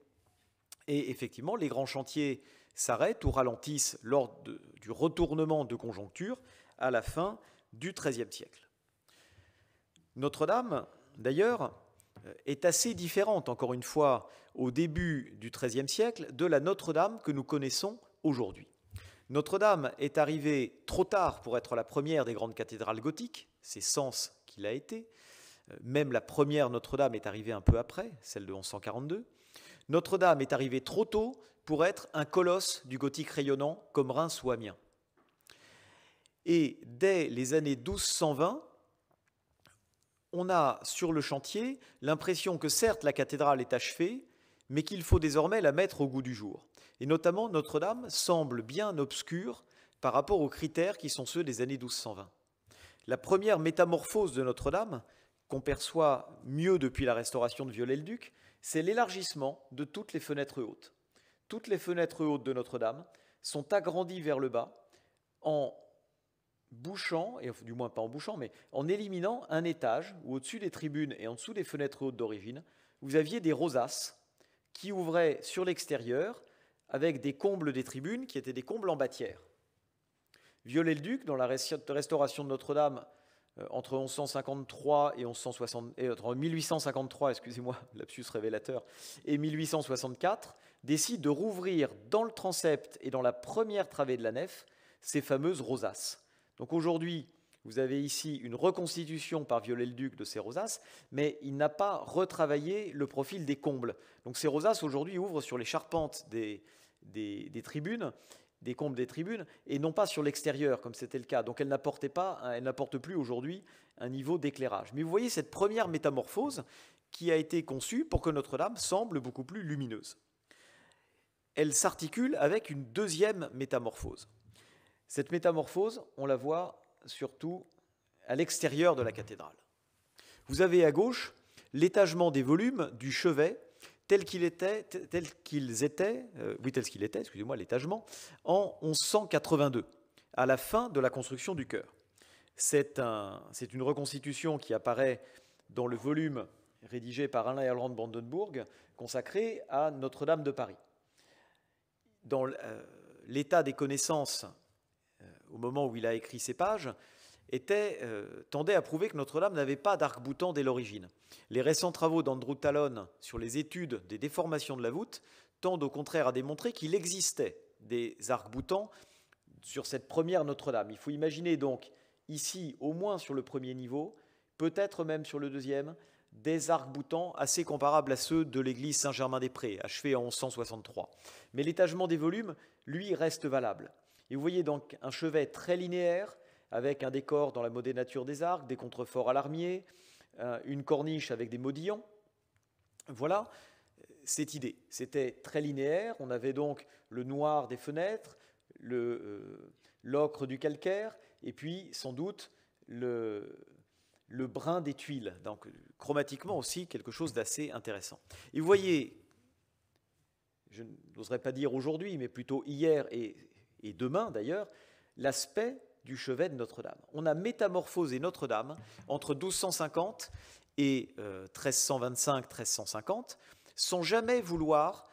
Et effectivement, les grands chantiers s'arrêtent ou ralentissent lors du retournement de conjoncture à la fin du XIIIe siècle. Notre-Dame, d'ailleurs, est assez différente, encore une fois, au début du XIIIe siècle, de la Notre-Dame que nous connaissons aujourd'hui. Notre-Dame est arrivée trop tard pour être la première des grandes cathédrales gothiques, c'est Sens qui l'a été. Même la première Notre-Dame est arrivée un peu après, celle de 1142. Notre-Dame est arrivée trop tôt pour être un colosse du gothique rayonnant comme Reims ou Amiens. Et dès les années 1220, on a sur le chantier l'impression que certes la cathédrale est achevée, mais qu'il faut désormais la mettre au goût du jour. Et notamment, Notre-Dame semble bien obscure par rapport aux critères qui sont ceux des années 1220. La première métamorphose de Notre-Dame, qu'on perçoit mieux depuis la restauration de Viollet-le-Duc, c'est l'élargissement de toutes les fenêtres hautes. Toutes les fenêtres hautes de Notre-Dame sont agrandies vers le bas en bouchant, et du moins pas en bouchant, mais en éliminant un étage où au-dessus des tribunes et en dessous des fenêtres hautes d'origine, vous aviez des rosaces qui ouvraient sur l'extérieur avec des combles des tribunes qui étaient des combles en bâtière. Viollet-le-Duc, dans la restauration de Notre-Dame, entre 1153 et, entre 1853, excusez-moi, lapsus révélateur, et 1864, décide de rouvrir dans le transept et dans la première travée de la nef ces fameuses rosaces. Donc aujourd'hui, vous avez ici une reconstitution par Viollet-le-Duc de ces rosaces, mais il n'a pas retravaillé le profil des combles. Donc ces rosaces aujourd'hui ouvrent sur les charpentes des tribunes, des combles des tribunes, et non pas sur l'extérieur, comme c'était le cas. Donc elles n'apportent plus aujourd'hui un niveau d'éclairage. Mais vous voyez cette première métamorphose qui a été conçue pour que Notre-Dame semble beaucoup plus lumineuse. Elle s'articule avec une deuxième métamorphose. Cette métamorphose, on la voit surtout à l'extérieur de la cathédrale. Vous avez à gauche l'étagement des volumes du chevet tel qu'il était, l'étagement, en 1182, à la fin de la construction du chœur. C'est une reconstitution qui apparaît dans le volume rédigé par Alain Erland Brandenburg, consacré à Notre-Dame de Paris. Dans l'état des connaissances, au moment où il a écrit ces pages, tendait à prouver que Notre-Dame n'avait pas d'arc-boutant dès l'origine. Les récents travaux d'Andrew Tallon sur les études des déformations de la voûte tendent au contraire à démontrer qu'il existait des arcs-boutants sur cette première Notre-Dame. Il faut imaginer donc ici, au moins sur le premier niveau, peut-être même sur le deuxième, des arcs-boutants assez comparables à ceux de l'église Saint-Germain-des-Prés, achevée en 1163. Mais l'étagement des volumes, lui, reste valable. Et vous voyez donc un chevet très linéaire, avec un décor dans la modénature des arcs, des contreforts à larmier, une corniche avec des modillons. Voilà cette idée. C'était très linéaire. On avait donc le noir des fenêtres, l'ocre du calcaire, et puis sans doute le brun des tuiles. Donc chromatiquement aussi quelque chose d'assez intéressant. Et vous voyez, je n'oserais pas dire aujourd'hui, mais plutôt hier et demain d'ailleurs, l'aspect du chevet de Notre-Dame. On a métamorphosé Notre-Dame entre 1250 et 1325-1350 sans jamais vouloir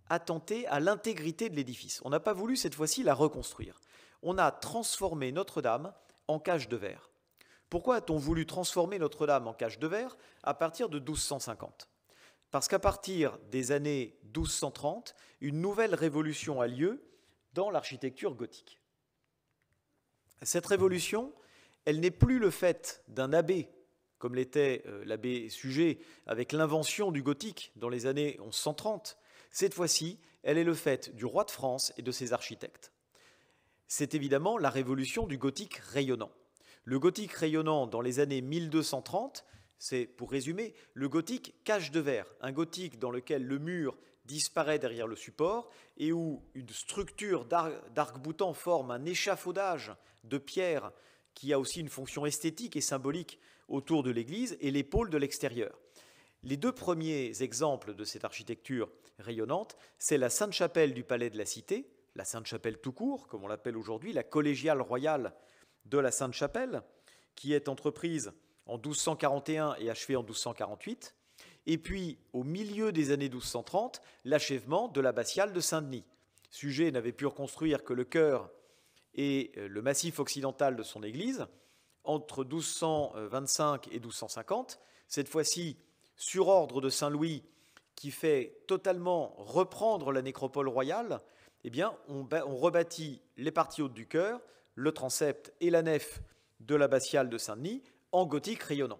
attenter à l'intégrité de l'édifice. On n'a pas voulu cette fois-ci la reconstruire. On a transformé Notre-Dame en cage de verre. Pourquoi a-t-on voulu transformer Notre-Dame en cage de verre à partir de 1250 ? Parce qu'à partir des années 1230, une nouvelle révolution a lieu dans l'architecture gothique. Cette révolution, elle n'est plus le fait d'un abbé, comme l'était l'abbé Suger avec l'invention du gothique dans les années 1130. Cette fois-ci, elle est le fait du roi de France et de ses architectes. C'est évidemment la révolution du gothique rayonnant. Le gothique rayonnant dans les années 1230, c'est, pour résumer, le gothique cage de verre, un gothique dans lequel le mur disparaît derrière le support et où une structure d'arc-boutant forme un échafaudage de pierre qui a aussi une fonction esthétique et symbolique autour de l'église et les pôles de l'extérieur. Les deux premiers exemples de cette architecture rayonnante, c'est la Sainte-Chapelle du Palais de la Cité, la Sainte-Chapelle tout court, comme on l'appelle aujourd'hui, la collégiale royale de la Sainte-Chapelle, qui est entreprise en 1241 et achevée en 1248, et puis au milieu des années 1230, l'achèvement de l'abbatiale de Saint-Denis. Suger n'avait pu reconstruire que le chœur et le massif occidental de son église entre 1225 et 1250, cette fois-ci sur ordre de Saint-Louis qui fait totalement reprendre la nécropole royale. Eh bien, on rebâtit les parties hautes du chœur, le transept et la nef de l'abbatiale de Saint-Denis en gothique rayonnant.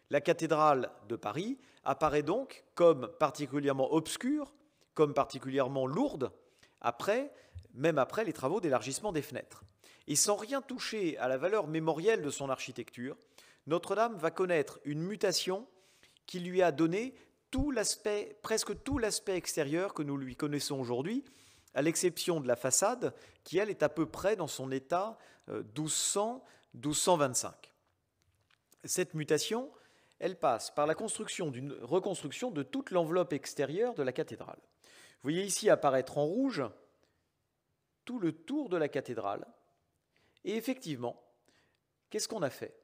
La cathédrale de Paris apparaît donc comme particulièrement obscure, comme particulièrement lourde, même après les travaux d'élargissement des fenêtres. Et sans rien toucher à la valeur mémorielle de son architecture, Notre-Dame va connaître une mutation qui lui a donné presque tout l'aspect extérieur que nous lui connaissons aujourd'hui, à l'exception de la façade, qui elle est à peu près dans son état 1200-1225. Cette mutation, elle passe par la construction d'une reconstruction de toute l'enveloppe extérieure de la cathédrale. Vous voyez ici apparaître en rouge tout le tour de la cathédrale. Et effectivement, qu'est-ce qu'on a fait?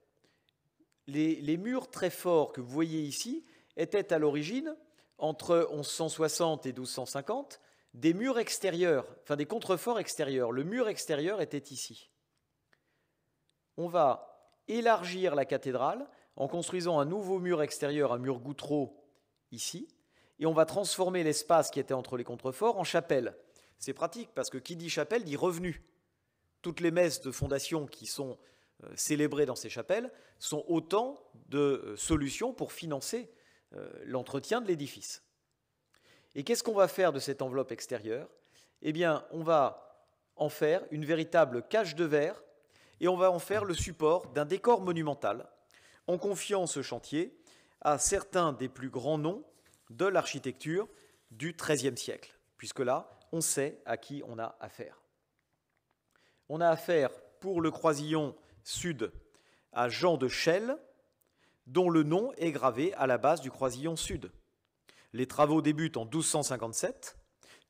Les murs très forts que vous voyez ici étaient à l'origine, entre 1160 et 1250, des murs extérieurs, enfin des contreforts extérieurs. Le mur extérieur était ici. On va élargir la cathédrale en construisant un nouveau mur extérieur, un mur goutreau ici, et on va transformer l'espace qui était entre les contreforts en chapelle. C'est pratique parce que qui dit chapelle dit revenu. Toutes les messes de fondation qui sont célébrées dans ces chapelles sont autant de solutions pour financer l'entretien de l'édifice. Et qu'est-ce qu'on va faire de cette enveloppe extérieure? Eh bien, on va en faire une véritable cage de verre et on va en faire le support d'un décor monumental en confiant ce chantier à certains des plus grands noms de l'architecture du XIIIe siècle, puisque là, on sait à qui on a affaire. On a affaire pour le croisillon sud à Jean de Chelles, dont le nom est gravé à la base du croisillon sud. Les travaux débutent en 1257.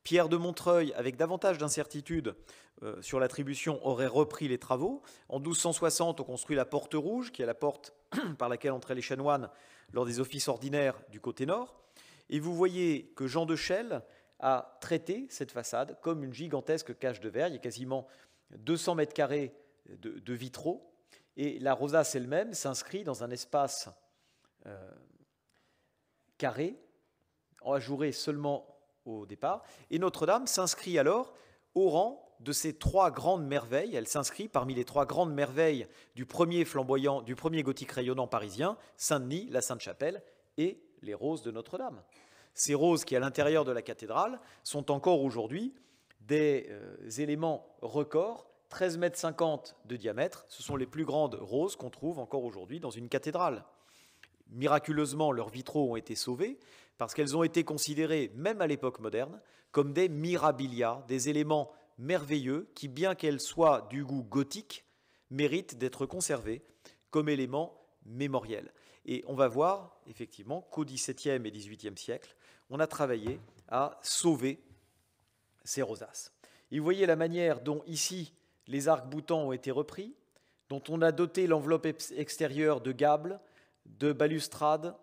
Pierre de Montreuil, avec davantage d'incertitude sur l'attribution, aurait repris les travaux. En 1260, on construit la Porte Rouge, qui est la porte par laquelle entraient les chanoines lors des offices ordinaires du côté nord. Et vous voyez que Jean de Chelles a traité cette façade comme une gigantesque cage de verre. Il y a quasiment 200 mètres carrés de vitraux. Et la rosace elle-même s'inscrit dans un espace carré, ajouré seulement au départ. Et Notre-Dame s'inscrit alors au rang de ces trois grandes merveilles. Elle s'inscrit parmi les trois grandes merveilles du premier flamboyant, du premier gothique rayonnant parisien, Saint-Denis, la Sainte-Chapelle et les roses de Notre-Dame. Ces roses qui, à l'intérieur de la cathédrale, sont encore aujourd'hui des éléments records, 13,50 m de diamètre. Ce sont les plus grandes roses qu'on trouve encore aujourd'hui dans une cathédrale. Miraculeusement, leurs vitraux ont été sauvés parce qu'elles ont été considérées, même à l'époque moderne, comme des mirabilia, des éléments merveilleux qui, bien qu'elles soient du goût gothique, méritent d'être conservés comme éléments mémoriels. Et on va voir effectivement qu'au XVIIe et XVIIIe siècle, on a travaillé à sauver ces rosaces. Et vous voyez la manière dont ici les arcs-boutants ont été repris, dont on a doté l'enveloppe extérieure de gables, de balustrades,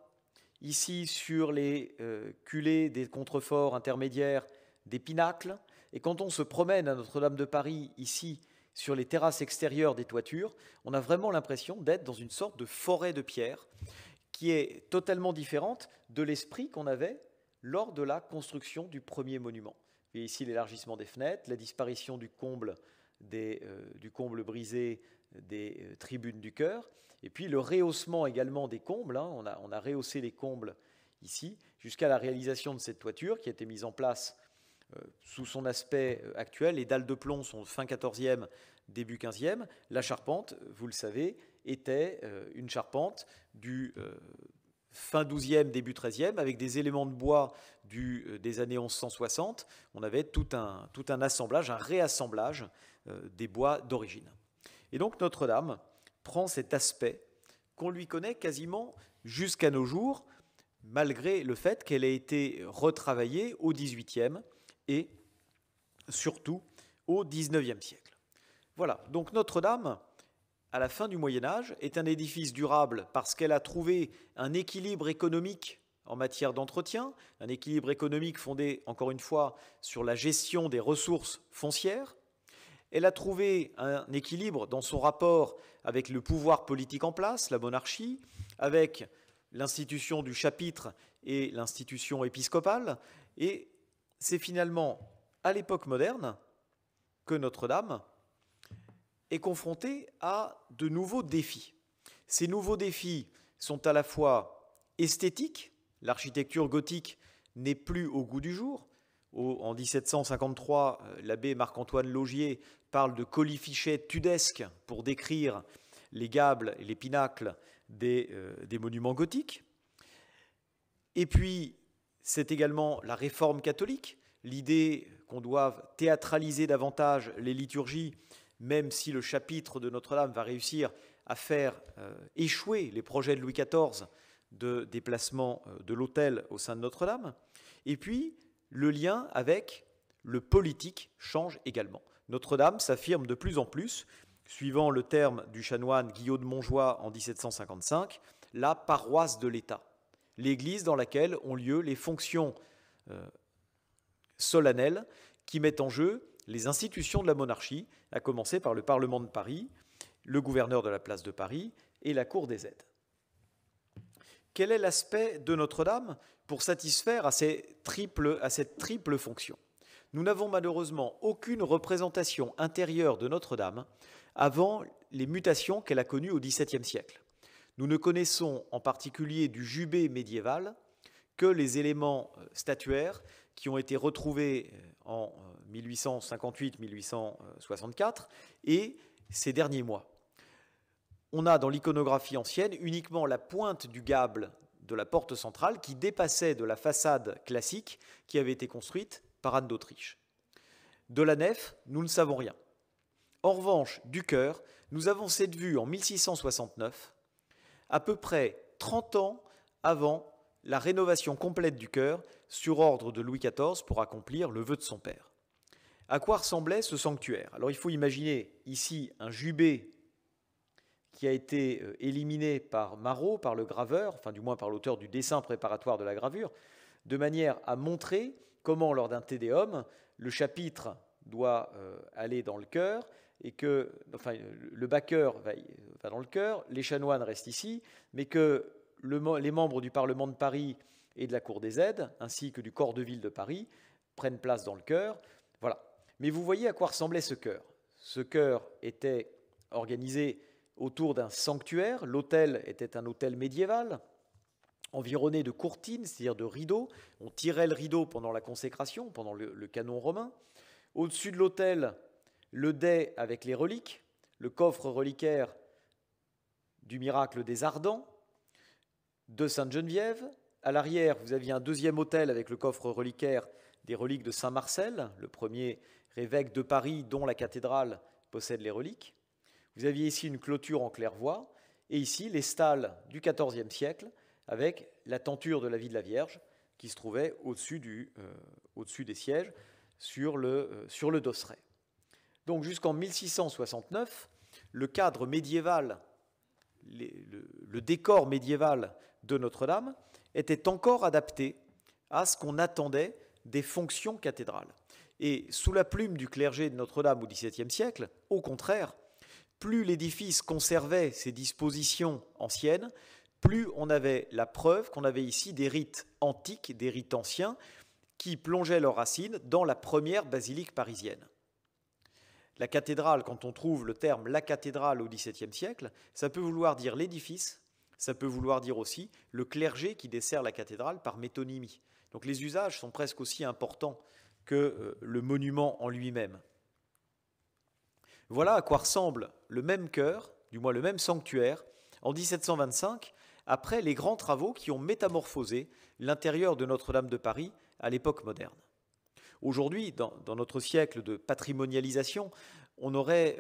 ici sur les culées des contreforts intermédiaires, des pinacles. Et quand on se promène à Notre-Dame de Paris, ici, sur les terrasses extérieures des toitures, on a vraiment l'impression d'être dans une sorte de forêt de pierre qui est totalement différente de l'esprit qu'on avait lors de la construction du premier monument. Et ici, l'élargissement des fenêtres, la disparition du comble brisé des tribunes du chœur, et puis le rehaussement également des combles. On a rehaussé les combles ici, jusqu'à la réalisation de cette toiture qui a été mise en place sous son aspect actuel. Les dalles de plomb sont fin 14e, début 15e. La charpente, vous le savez, était une charpente du fin 12e, début 13e, avec des éléments de bois des années 1160. On avait tout un assemblage, un réassemblage des bois d'origine. Et donc Notre-Dame prend cet aspect qu'on lui connaît quasiment jusqu'à nos jours, malgré le fait qu'elle ait été retravaillée au XVIIIe et surtout au XIXe siècle. Voilà, donc Notre-Dame, à la fin du Moyen-Âge, est un édifice durable parce qu'elle a trouvé un équilibre économique en matière d'entretien, un équilibre économique fondé, encore une fois, sur la gestion des ressources foncières. Elle a trouvé un équilibre dans son rapport avec le pouvoir politique en place, la monarchie, avec l'institution du chapitre et l'institution épiscopale. Et c'est finalement à l'époque moderne que Notre-Dame est confrontée à de nouveaux défis. Ces nouveaux défis sont à la fois esthétiques, l'architecture gothique n'est plus au goût du jour. En 1753, l'abbé Marc-Antoine Laugier parle de colifichets tudesques pour décrire les gables et les pinacles des monuments gothiques. Et puis, C'est également la réforme catholique, l'idée qu'on doive théâtraliser davantage les liturgies, même si le chapitre de Notre-Dame va réussir à faire échouer les projets de Louis XIV de déplacement de l'autel au sein de Notre-Dame. Et puis, le lien avec le politique change également. Notre-Dame s'affirme de plus en plus, suivant le terme du chanoine Guillaume de Montjoie en 1755, la paroisse de l'État, l'église dans laquelle ont lieu les fonctions solennelles qui mettent en jeu les institutions de la monarchie, à commencer par le Parlement de Paris, le gouverneur de la place de Paris et la Cour des aides. Quel est l'aspect de Notre-Dame pour satisfaire à cette triple fonction? Nous n'avons malheureusement aucune représentation intérieure de Notre-Dame avant les mutations qu'elle a connues au XVIIe siècle. Nous ne connaissons en particulier du jubé médiéval que les éléments statuaires qui ont été retrouvés en 1858-1864 et ces derniers mois. On a dans l'iconographie ancienne uniquement la pointe du gable de la porte centrale qui dépassait de la façade classique qui avait été construite par Anne d'Autriche. De la nef, nous ne savons rien. En revanche, du chœur, nous avons cette vue en 1669, à peu près 30 ans avant la rénovation complète du chœur sur ordre de Louis XIV pour accomplir le vœu de son père. À quoi ressemblait ce sanctuaire? Alors il faut imaginer ici un jubé qui a été éliminé par Marot, par le graveur, enfin du moins par l'auteur du dessin préparatoire de la gravure, de manière à montrer comment, lors d'un Te Deum, le chapitre doit aller dans le chœur, et que le bas-chœur va dans le chœur, les chanoines restent ici, mais que les membres du Parlement de Paris et de la Cour des aides, ainsi que du corps de ville de Paris, prennent place dans le chœur. Voilà. Mais vous voyez à quoi ressemblait ce chœur. Ce chœur était organisé autour d'un sanctuaire. L'autel était un autel médiéval, environné de courtines, c'est-à-dire de rideaux. On tirait le rideau pendant la consécration, pendant le canon romain. Au-dessus de l'autel, le dais avec les reliques, le coffre reliquaire du miracle des Ardents, de Sainte-Geneviève. À l'arrière, vous aviez un deuxième autel avec le coffre reliquaire des reliques de Saint-Marcel, le premier évêque de Paris dont la cathédrale possède les reliques. Vous aviez ici une clôture en claire-voie, et ici les stalles du XIVe siècle avec la tenture de la vie de la Vierge qui se trouvait au-dessus des sièges sur le dosseret. Donc jusqu'en 1669, le cadre médiéval, le décor médiéval de Notre-Dame était encore adapté à ce qu'on attendait des fonctions cathédrales. Et sous la plume du clergé de Notre-Dame au XVIIe siècle, au contraire, plus l'édifice conservait ses dispositions anciennes, plus on avait la preuve qu'on avait ici des rites antiques, des rites anciens, qui plongeaient leurs racines dans la première basilique parisienne. La cathédrale, quand on trouve le terme « la cathédrale » au XVIIe siècle, ça peut vouloir dire l'édifice, ça peut vouloir dire aussi le clergé qui dessert la cathédrale par métonymie. Donc les usages sont presque aussi importants que le monument en lui-même. Voilà à quoi ressemble le même chœur, du moins le même sanctuaire, en 1725, après les grands travaux qui ont métamorphosé l'intérieur de Notre-Dame de Paris à l'époque moderne. Aujourd'hui, dans notre siècle de patrimonialisation, on aurait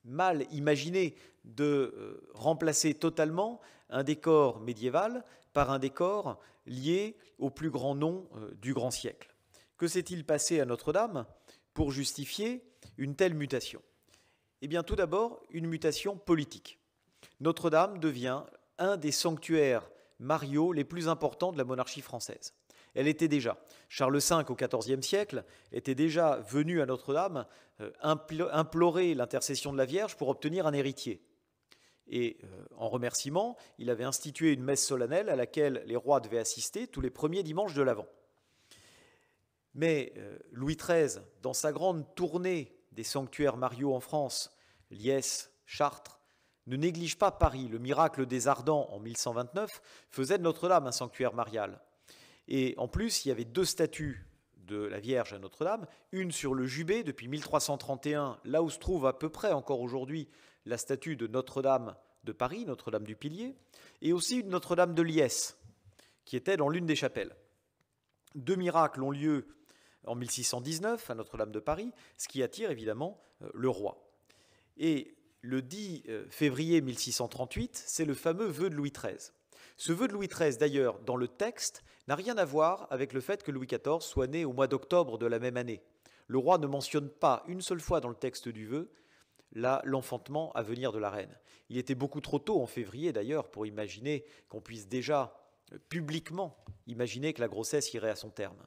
mal imaginé de remplacer totalement un décor médiéval par un décor lié au plus grand nom du grand siècle. Que s'est-il passé à Notre-Dame pour justifier une telle mutation? Eh bien, tout d'abord, une mutation politique. Notre-Dame devient un des sanctuaires mariaux les plus importants de la monarchie française. Elle était déjà, Charles V au XIVe siècle était déjà venu à Notre-Dame implorer l'intercession de la Vierge pour obtenir un héritier. Et en remerciement, il avait institué une messe solennelle à laquelle les rois devaient assister tous les premiers dimanches de l'Avent. Mais Louis XIII, dans sa grande tournée des sanctuaires mariaux en France, Liesse, Chartres, ne néglige pas Paris. Le miracle des Ardents en 1129 faisait de Notre-Dame un sanctuaire marial. Et en plus, il y avait deux statues de la Vierge à Notre-Dame, une sur le jubé depuis 1331, là où se trouve à peu près encore aujourd'hui la statue de Notre-Dame de Paris, Notre-Dame du Pilier, et aussi une Notre-Dame de Liesse, qui était dans l'une des chapelles. 2 miracles ont lieu en 1619 à Notre-Dame de Paris, ce qui attire évidemment le roi. Et le 10 février 1638, c'est le fameux vœu de Louis XIII. Ce vœu de Louis XIII, d'ailleurs, dans le texte, n'a rien à voir avec le fait que Louis XIV soit né au mois d'octobre de la même année. Le roi ne mentionne pas une seule fois dans le texte du vœu l'enfantement à venir de la reine. Il était beaucoup trop tôt, en février d'ailleurs, pour imaginer qu'on puisse déjà publiquement imaginer que la grossesse irait à son terme.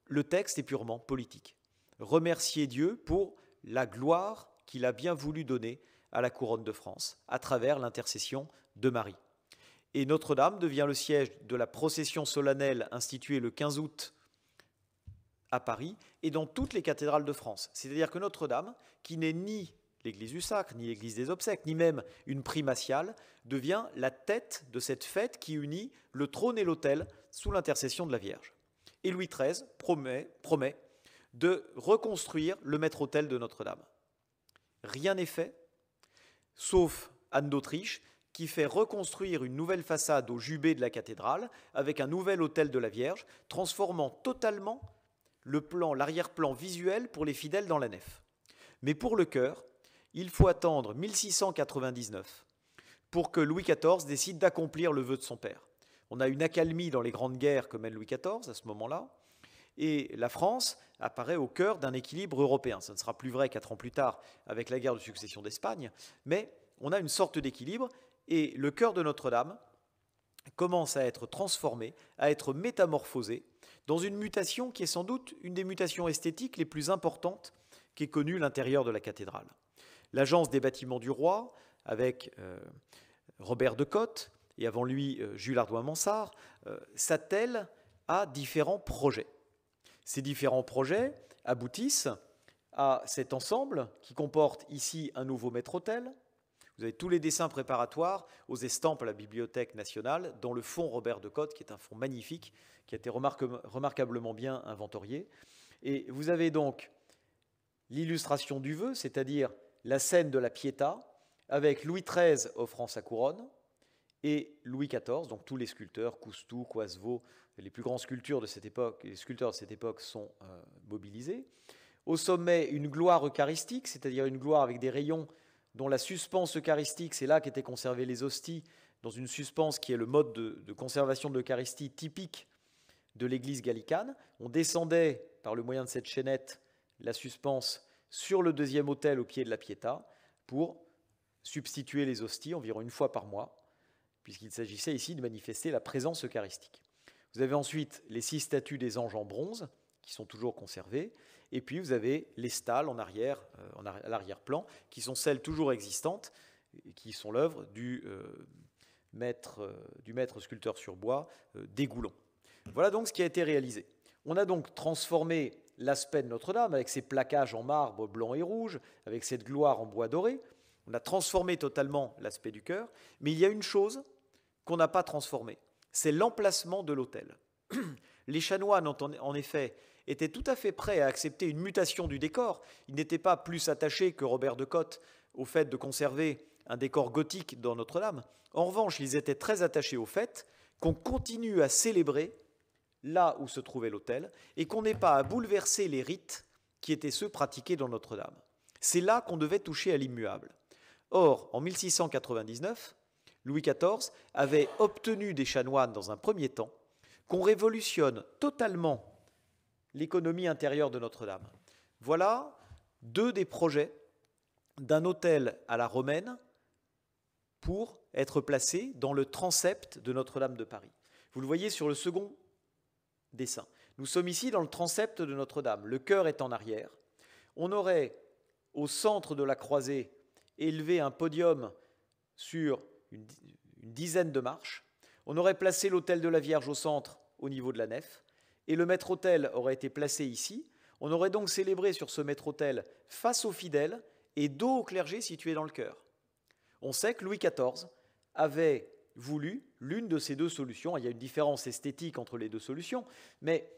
Le texte est purement politique. Remercier Dieu pour la gloire qu'il a bien voulu donner à la couronne de France à travers l'intercession de Marie. Et Notre-Dame devient le siège de la procession solennelle instituée le 15 août à Paris et dans toutes les cathédrales de France. C'est-à-dire que Notre-Dame, qui n'est ni l'église du Sacre, ni l'église des obsèques, ni même une primatiale, devient la tête de cette fête qui unit le trône et l'autel sous l'intercession de la Vierge. Et Louis XIII promet de reconstruire le maître-autel de Notre-Dame. Rien n'est fait, sauf Anne d'Autriche, qui fait reconstruire une nouvelle façade au jubé de la cathédrale avec un nouvel autel de la Vierge, transformant totalement l'arrière-plan visuel pour les fidèles dans la nef. Mais pour le chœur, il faut attendre 1699 pour que Louis XIV décide d'accomplir le vœu de son père. On a une accalmie dans les grandes guerres que mène Louis XIV à ce moment-là, et la France apparaît au cœur d'un équilibre européen. Ça ne sera plus vrai 4 ans plus tard avec la guerre de succession d'Espagne, mais on a une sorte d'équilibre, et le chœur de Notre-Dame commence à être transformé, à être métamorphosé, dans une mutation qui est sans doute une des mutations esthétiques les plus importantes qu'ait connue l'intérieur de la cathédrale. L'Agence des bâtiments du roi, avec Robert de Cotte, et avant lui Jules Hardouin-Mansart, s'attelle à différents projets. Ces différents projets aboutissent à cet ensemble qui comporte ici un nouveau maître-autel. Vous avez tous les dessins préparatoires aux estampes à la Bibliothèque nationale, dans le fond Robert de Cotte, qui est un fond magnifique, qui a été remarquablement bien inventorié. Et vous avez donc l'illustration du vœu, c'est-à-dire la scène de la Pietà, avec Louis XIII offrant sa couronne, et Louis XIV, donc tous les sculpteurs, Coustou, Coisevaux, les plus grands sculpteurs de cette époque sont mobilisés. Au sommet, une gloire eucharistique, c'est-à-dire une gloire avec des rayons dont la suspense eucharistique, c'est là qu'étaient conservées les hosties, dans une suspense qui est le mode de conservation de l'Eucharistie typique de l'église gallicane. On descendait, par le moyen de cette chaînette, la suspense sur le deuxième autel au pied de la Pietà pour substituer les hosties environ une fois par mois, puisqu'il s'agissait ici de manifester la présence eucharistique. Vous avez ensuite les 6 statues des anges en bronze, qui sont toujours conservées, et puis vous avez les stalles en arrière, à l'arrière-plan, qui sont celles toujours existantes, qui sont l'œuvre du maître sculpteur sur bois, Dégoulon. Voilà donc ce qui a été réalisé. On a donc transformé l'aspect de Notre-Dame avec ses plaquages en marbre blanc et rouge, avec cette gloire en bois doré. On a transformé totalement l'aspect du chœur, mais il y a une chose qu'on n'a pas transformée, c'est l'emplacement de l'autel. Les chanoines, en effet, étaient tout à fait prêts à accepter une mutation du décor. Ils n'étaient pas plus attachés que Robert de Cotte au fait de conserver un décor gothique dans Notre-Dame. En revanche, ils étaient très attachés au fait qu'on continue à célébrer là où se trouvait l'autel et qu'on n'ait pas à bouleverser les rites qui étaient ceux pratiqués dans Notre-Dame. C'est là qu'on devait toucher à l'immuable. Or, en 1699, Louis XIV avait obtenu des chanoines dans un premier temps qu'on révolutionne totalement l'économie intérieure de Notre-Dame. Voilà 2 des projets d'un autel à la romaine pour être placé dans le transept de Notre-Dame de Paris. Vous le voyez sur le second dessin. Nous sommes ici dans le transept de Notre-Dame. Le chœur est en arrière. On aurait au centre de la croisée élevé un podium sur une dizaine de marches. On aurait placé l'autel de la Vierge au centre, au niveau de la nef, et le maître-autel aurait été placé ici. On aurait donc célébré sur ce maître-autel face aux fidèles et dos au clergé situé dans le chœur. On sait que Louis XIV avait voulu l'une de ces 2 solutions. Il y a une différence esthétique entre les 2 solutions, mais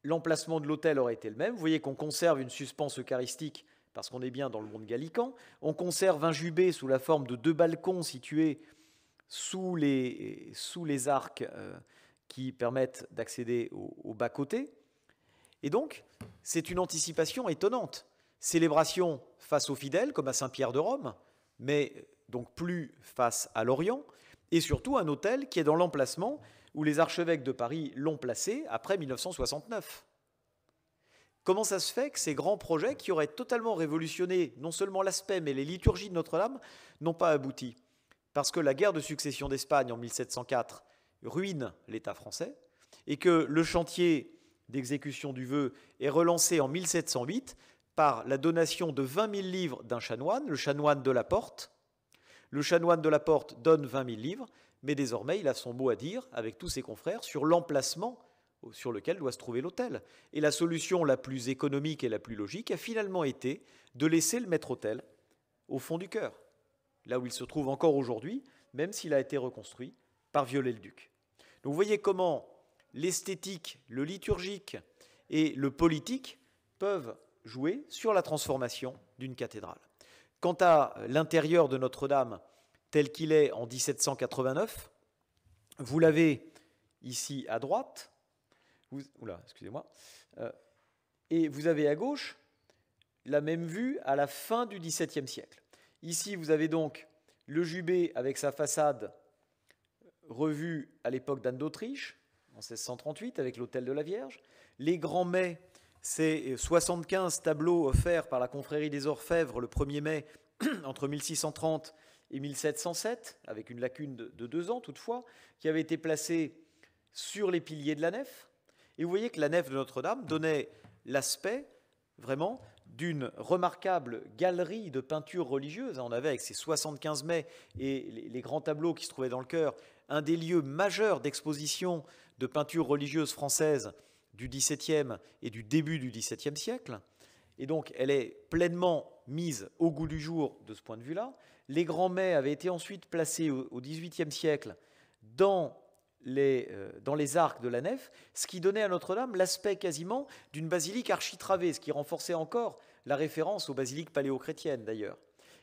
l'emplacement de l'autel aurait été le même. Vous voyez qu'on conserve une suspense eucharistique parce qu'on est bien dans le monde gallican. On conserve un jubé sous la forme de 2 balcons situés sous les arcs qui permettent d'accéder au bas-côté. Et donc, c'est une anticipation étonnante. Célébration face aux fidèles, comme à Saint-Pierre de Rome, mais donc plus face à l'Orient, et surtout un autel qui est dans l'emplacement où les archevêques de Paris l'ont placé après 1969. Comment ça se fait que ces grands projets, qui auraient totalement révolutionné non seulement l'aspect, mais les liturgies de Notre-Dame, n'ont pas abouti? Parce que la guerre de succession d'Espagne en 1704 ruine l'État français, et que le chantier d'exécution du vœu est relancé en 1708 par la donation de 20 000 livres d'un chanoine, le chanoine de la Porte. Le chanoine de la Porte donne 20 000 livres, mais désormais il a son mot à dire avec tous ses confrères sur l'emplacement sur lequel doit se trouver l'autel. Et la solution la plus économique et la plus logique a finalement été de laisser le maître-autel au fond du chœur, là où il se trouve encore aujourd'hui, même s'il a été reconstruit par Viollet-le-Duc. Donc vous voyez comment l'esthétique, le liturgique et le politique peuvent jouer sur la transformation d'une cathédrale. Quant à l'intérieur de Notre-Dame tel qu'il est en 1789, vous l'avez ici à droite, et vous avez à gauche la même vue à la fin du XVIIe siècle. Ici, vous avez donc le jubé avec sa façade revue à l'époque d'Anne d'Autriche, en 1638, avec l'autel de la Vierge. Les grands mets, c'est 75 tableaux offerts par la confrérie des Orfèvres le 1er mai entre 1630 et 1707, avec une lacune de 2 ans toutefois, qui avaient été placés sur les piliers de la nef. Et vous voyez que la nef de Notre-Dame donnait l'aspect vraiment d'une remarquable galerie de peintures religieuses. On avait avec ces 75 mets et les grands tableaux qui se trouvaient dans le chœur, un des lieux majeurs d'exposition de peintures religieuses françaises du XVIIe et du début du XVIIe siècle. Et donc, elle est pleinement mise au goût du jour de ce point de vue-là. Les grands mets avaient été ensuite placés au XVIIIe siècle dans les arcs de la nef, ce qui donnait à Notre-Dame l'aspect quasiment d'une basilique architravée, ce qui renforçait encore la référence aux basiliques paléochrétiennes d'ailleurs.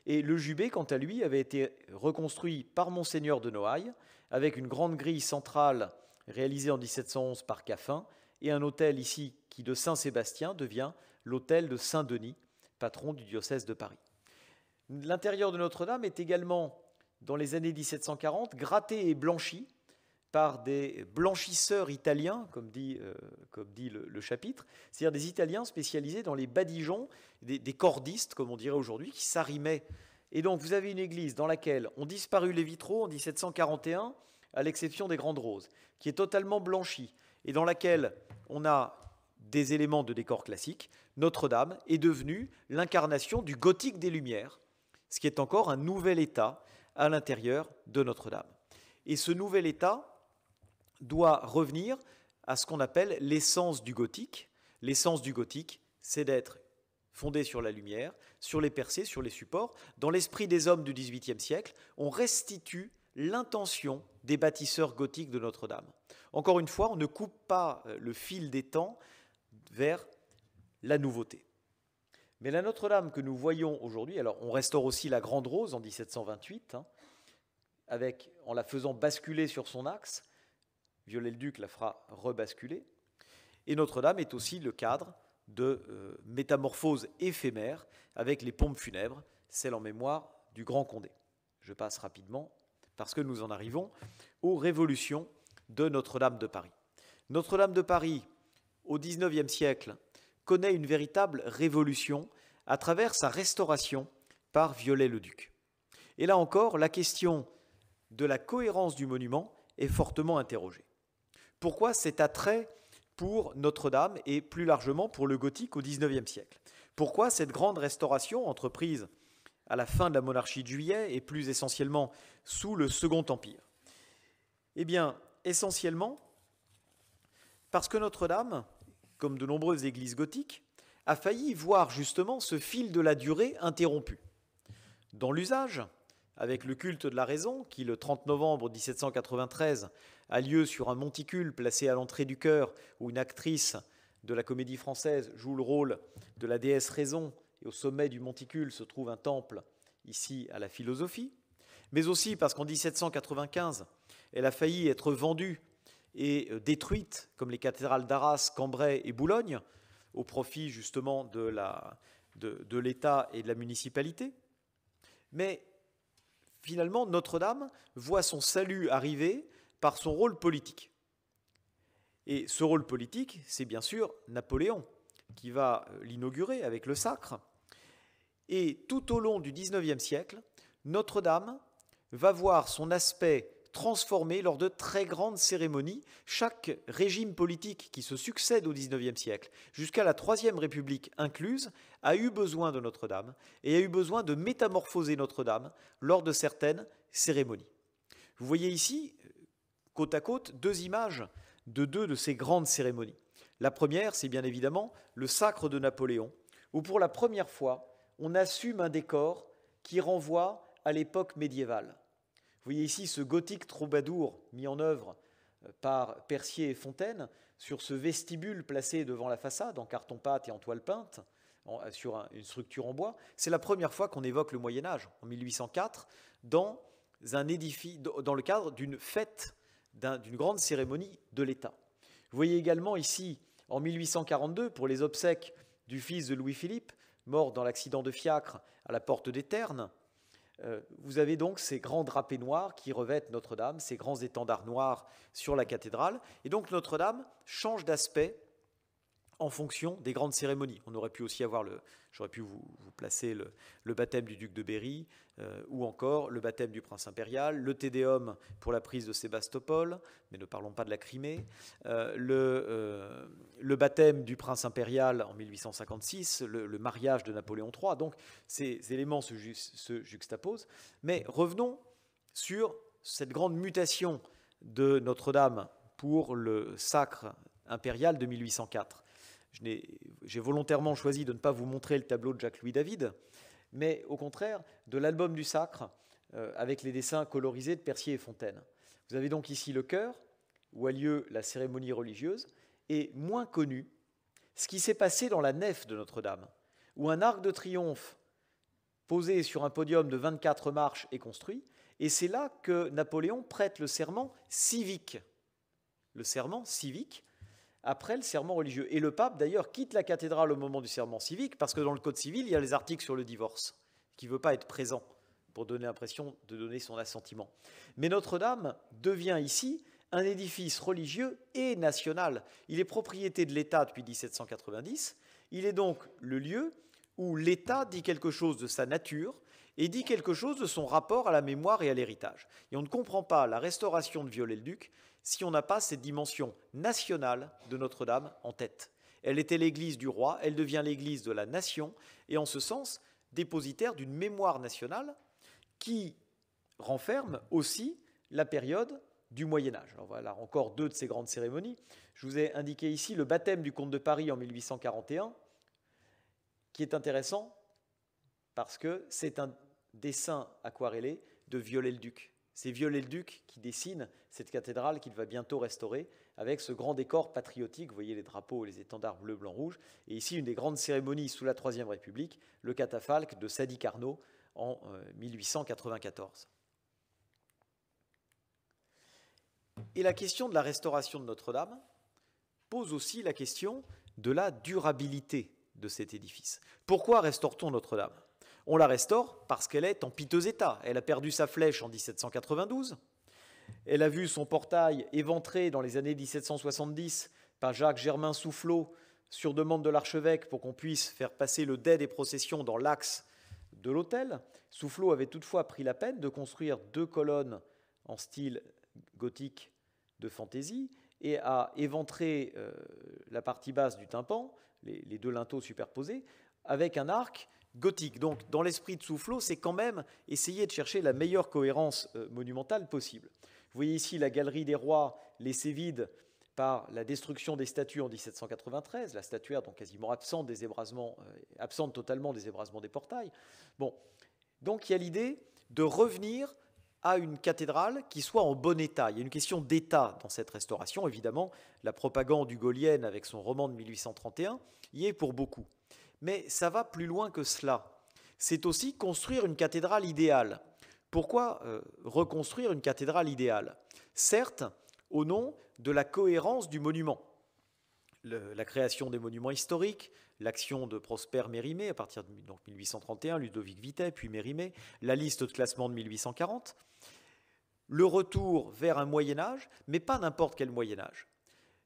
Et le jubé, quant à lui, avait été reconstruit par Monseigneur de Noailles, avec une grande grille centrale réalisée en 1711 par Caffin, et un autel ici qui de Saint-Sébastien devient l'autel de Saint-Denis, patron du diocèse de Paris. L'intérieur de Notre-Dame est également, dans les années 1740, gratté et blanchi par des blanchisseurs italiens, comme dit le chapitre, c'est-à-dire des Italiens spécialisés dans les badigeons, des cordistes, comme on dirait aujourd'hui, qui s'arrimaient. Et donc vous avez une église dans laquelle ont disparu les vitraux en 1741, à l'exception des Grandes Roses, qui est totalement blanchie, et dans laquelle on a des éléments de décor classique. Notre-Dame est devenue l'incarnation du gothique des Lumières, ce qui est encore un nouvel état à l'intérieur de Notre-Dame. Et ce nouvel état doit revenir à ce qu'on appelle l'essence du gothique. L'essence du gothique, c'est d'être fondé sur la lumière, sur les percées, sur les supports. Dans l'esprit des hommes du XVIIIe siècle, on restitue l'intention des bâtisseurs gothiques de Notre-Dame. Encore une fois, on ne coupe pas le fil des temps vers la nouveauté. Mais la Notre-Dame que nous voyons aujourd'hui, alors on restaure aussi la Grande Rose en 1728, en la faisant basculer sur son axe. Viollet-le-Duc la fera rebasculer. Et Notre-Dame est aussi le cadre de métamorphose éphémère avec les pompes funèbres, celles en mémoire du Grand Condé. Je passe rapidement parce que nous en arrivons aux révolutions de Notre-Dame de Paris. Notre-Dame de Paris, au XIXe siècle, connaît une véritable révolution à travers sa restauration par Viollet-le-Duc. Et là encore, la question de la cohérence du monument est fortement interrogée. Pourquoi cet attrait pour Notre-Dame et plus largement pour le gothique au XIXe siècle? Pourquoi cette grande restauration entreprise à la fin de la monarchie de Juillet et plus essentiellement sous le Second Empire? Eh bien, essentiellement parce que Notre-Dame, comme de nombreuses églises gothiques, a failli voir justement ce fil de la durée interrompu. Dans l'usage, avec le culte de la raison, qui le 30 novembre 1793 a lieu sur un monticule placé à l'entrée du chœur, où une actrice de la Comédie Française joue le rôle de la déesse Raison, et au sommet du monticule se trouve un temple, ici à la philosophie, mais aussi parce qu'en 1795, elle a failli être vendue et détruites, comme les cathédrales d'Arras, Cambrai et Boulogne, au profit justement de l'État et de la municipalité. Mais finalement, Notre-Dame voit son salut arriver par son rôle politique. Et ce rôle politique, c'est bien sûr Napoléon qui va l'inaugurer avec le sacre. Et tout au long du XIXe siècle, Notre-Dame va voir son aspect transformé lors de très grandes cérémonies. Chaque régime politique qui se succède au XIXe siècle, jusqu'à la Troisième République incluse, a eu besoin de Notre-Dame et a eu besoin de métamorphoser Notre-Dame lors de certaines cérémonies. Vous voyez ici, côte à côte, deux images de deux de ces grandes cérémonies. La première, c'est bien évidemment le sacre de Napoléon, où pour la première fois, on assume un décor qui renvoie à l'époque médiévale. Vous voyez ici ce gothique troubadour mis en œuvre par Percier et Fontaine sur ce vestibule placé devant la façade en carton-pâte et en toile peinte, sur une structure en bois. C'est la première fois qu'on évoque le Moyen-Âge, en 1804, dans le cadre d'une fête, d'une grande cérémonie de l'État. Vous voyez également ici, en 1842, pour les obsèques du fils de Louis-Philippe, mort dans l'accident de fiacre à la porte des Ternes, vous avez donc ces grands drapés noirs qui revêtent Notre-Dame, ces grands étendards noirs sur la cathédrale. Et donc Notre-Dame change d'aspect en fonction des grandes cérémonies. On aurait pu aussi avoir, j'aurais pu vous placer le baptême du duc de Berry, ou encore le baptême du prince impérial, le Te Deum pour la prise de Sébastopol, mais ne parlons pas de la Crimée, le baptême du prince impérial en 1856, le mariage de Napoléon III. Donc ces éléments se juxtaposent. Mais revenons sur cette grande mutation de Notre-Dame pour le sacre impérial de 1804. J'ai volontairement choisi de ne pas vous montrer le tableau de Jacques-Louis David, mais au contraire de l'album du sacre avec les dessins colorisés de Percier et Fontaine. Vous avez donc ici le chœur, où a lieu la cérémonie religieuse, et moins connu, ce qui s'est passé dans la nef de Notre-Dame, où un arc de triomphe posé sur un podium de 24 marches est construit, et c'est là que Napoléon prête le serment civique. Le serment civique, après le serment religieux. Et le pape, d'ailleurs, quitte la cathédrale au moment du serment civique, parce que dans le Code civil, il y a les articles sur le divorce, qui ne veut pas être présent pour donner l'impression de donner son assentiment. Mais Notre-Dame devient ici un édifice religieux et national. Il est propriété de l'État depuis 1790. Il est donc le lieu où l'État dit quelque chose de sa nature et dit quelque chose de son rapport à la mémoire et à l'héritage. Et on ne comprend pas la restauration de Viollet-le-Duc si on n'a pas cette dimension nationale de Notre-Dame en tête. Elle était l'église du roi, elle devient l'église de la nation, et en ce sens, dépositaire d'une mémoire nationale qui renferme aussi la période du Moyen-Âge. Alors voilà encore deux de ces grandes cérémonies. Je vous ai indiqué ici le baptême du comte de Paris en 1841, qui est intéressant parce que c'est un dessin aquarellé de Viollet-le-Duc. C'est Viollet-le-Duc qui dessine cette cathédrale qu'il va bientôt restaurer avec ce grand décor patriotique. Vous voyez les drapeaux et les étendards bleu, blanc, rouge. Et ici, une des grandes cérémonies sous la Troisième République, le catafalque de Sadi Carnot en 1894. Et la question de la restauration de Notre-Dame pose aussi la question de la durabilité de cet édifice. Pourquoi restaure-t-on Notre-Dame ? On la restaure parce qu'elle est en piteux état. Elle a perdu sa flèche en 1792. Elle a vu son portail éventré dans les années 1770 par Jacques Germain Soufflot sur demande de l'archevêque pour qu'on puisse faire passer le dais des processions dans l'axe de l'autel. Soufflot avait toutefois pris la peine de construire 2 colonnes en style gothique de fantaisie et a éventré la partie basse du tympan, les 2 linteaux superposés, avec un arc gothique. Donc, dans l'esprit de Soufflot, c'est quand même essayer de chercher la meilleure cohérence monumentale possible. Vous voyez ici la galerie des rois laissée vide par la destruction des statues en 1793, la statuaire donc quasiment absente totalement des ébrasements des portails. Bon, donc il y a l'idée de revenir à une cathédrale qui soit en bon état. Il y a une question d'état dans cette restauration. Évidemment, la propagande hugolienne avec son roman de 1831 y est pour beaucoup. Mais ça va plus loin que cela. C'est aussi construire une cathédrale idéale. Pourquoi reconstruire une cathédrale idéale ? Certes, au nom de la cohérence du monument. La création des monuments historiques, l'action de Prosper Mérimée à partir de 1831, Ludovic Vitet, puis Mérimée, la liste de classement de 1840, le retour vers un Moyen-Âge, mais pas n'importe quel Moyen-Âge.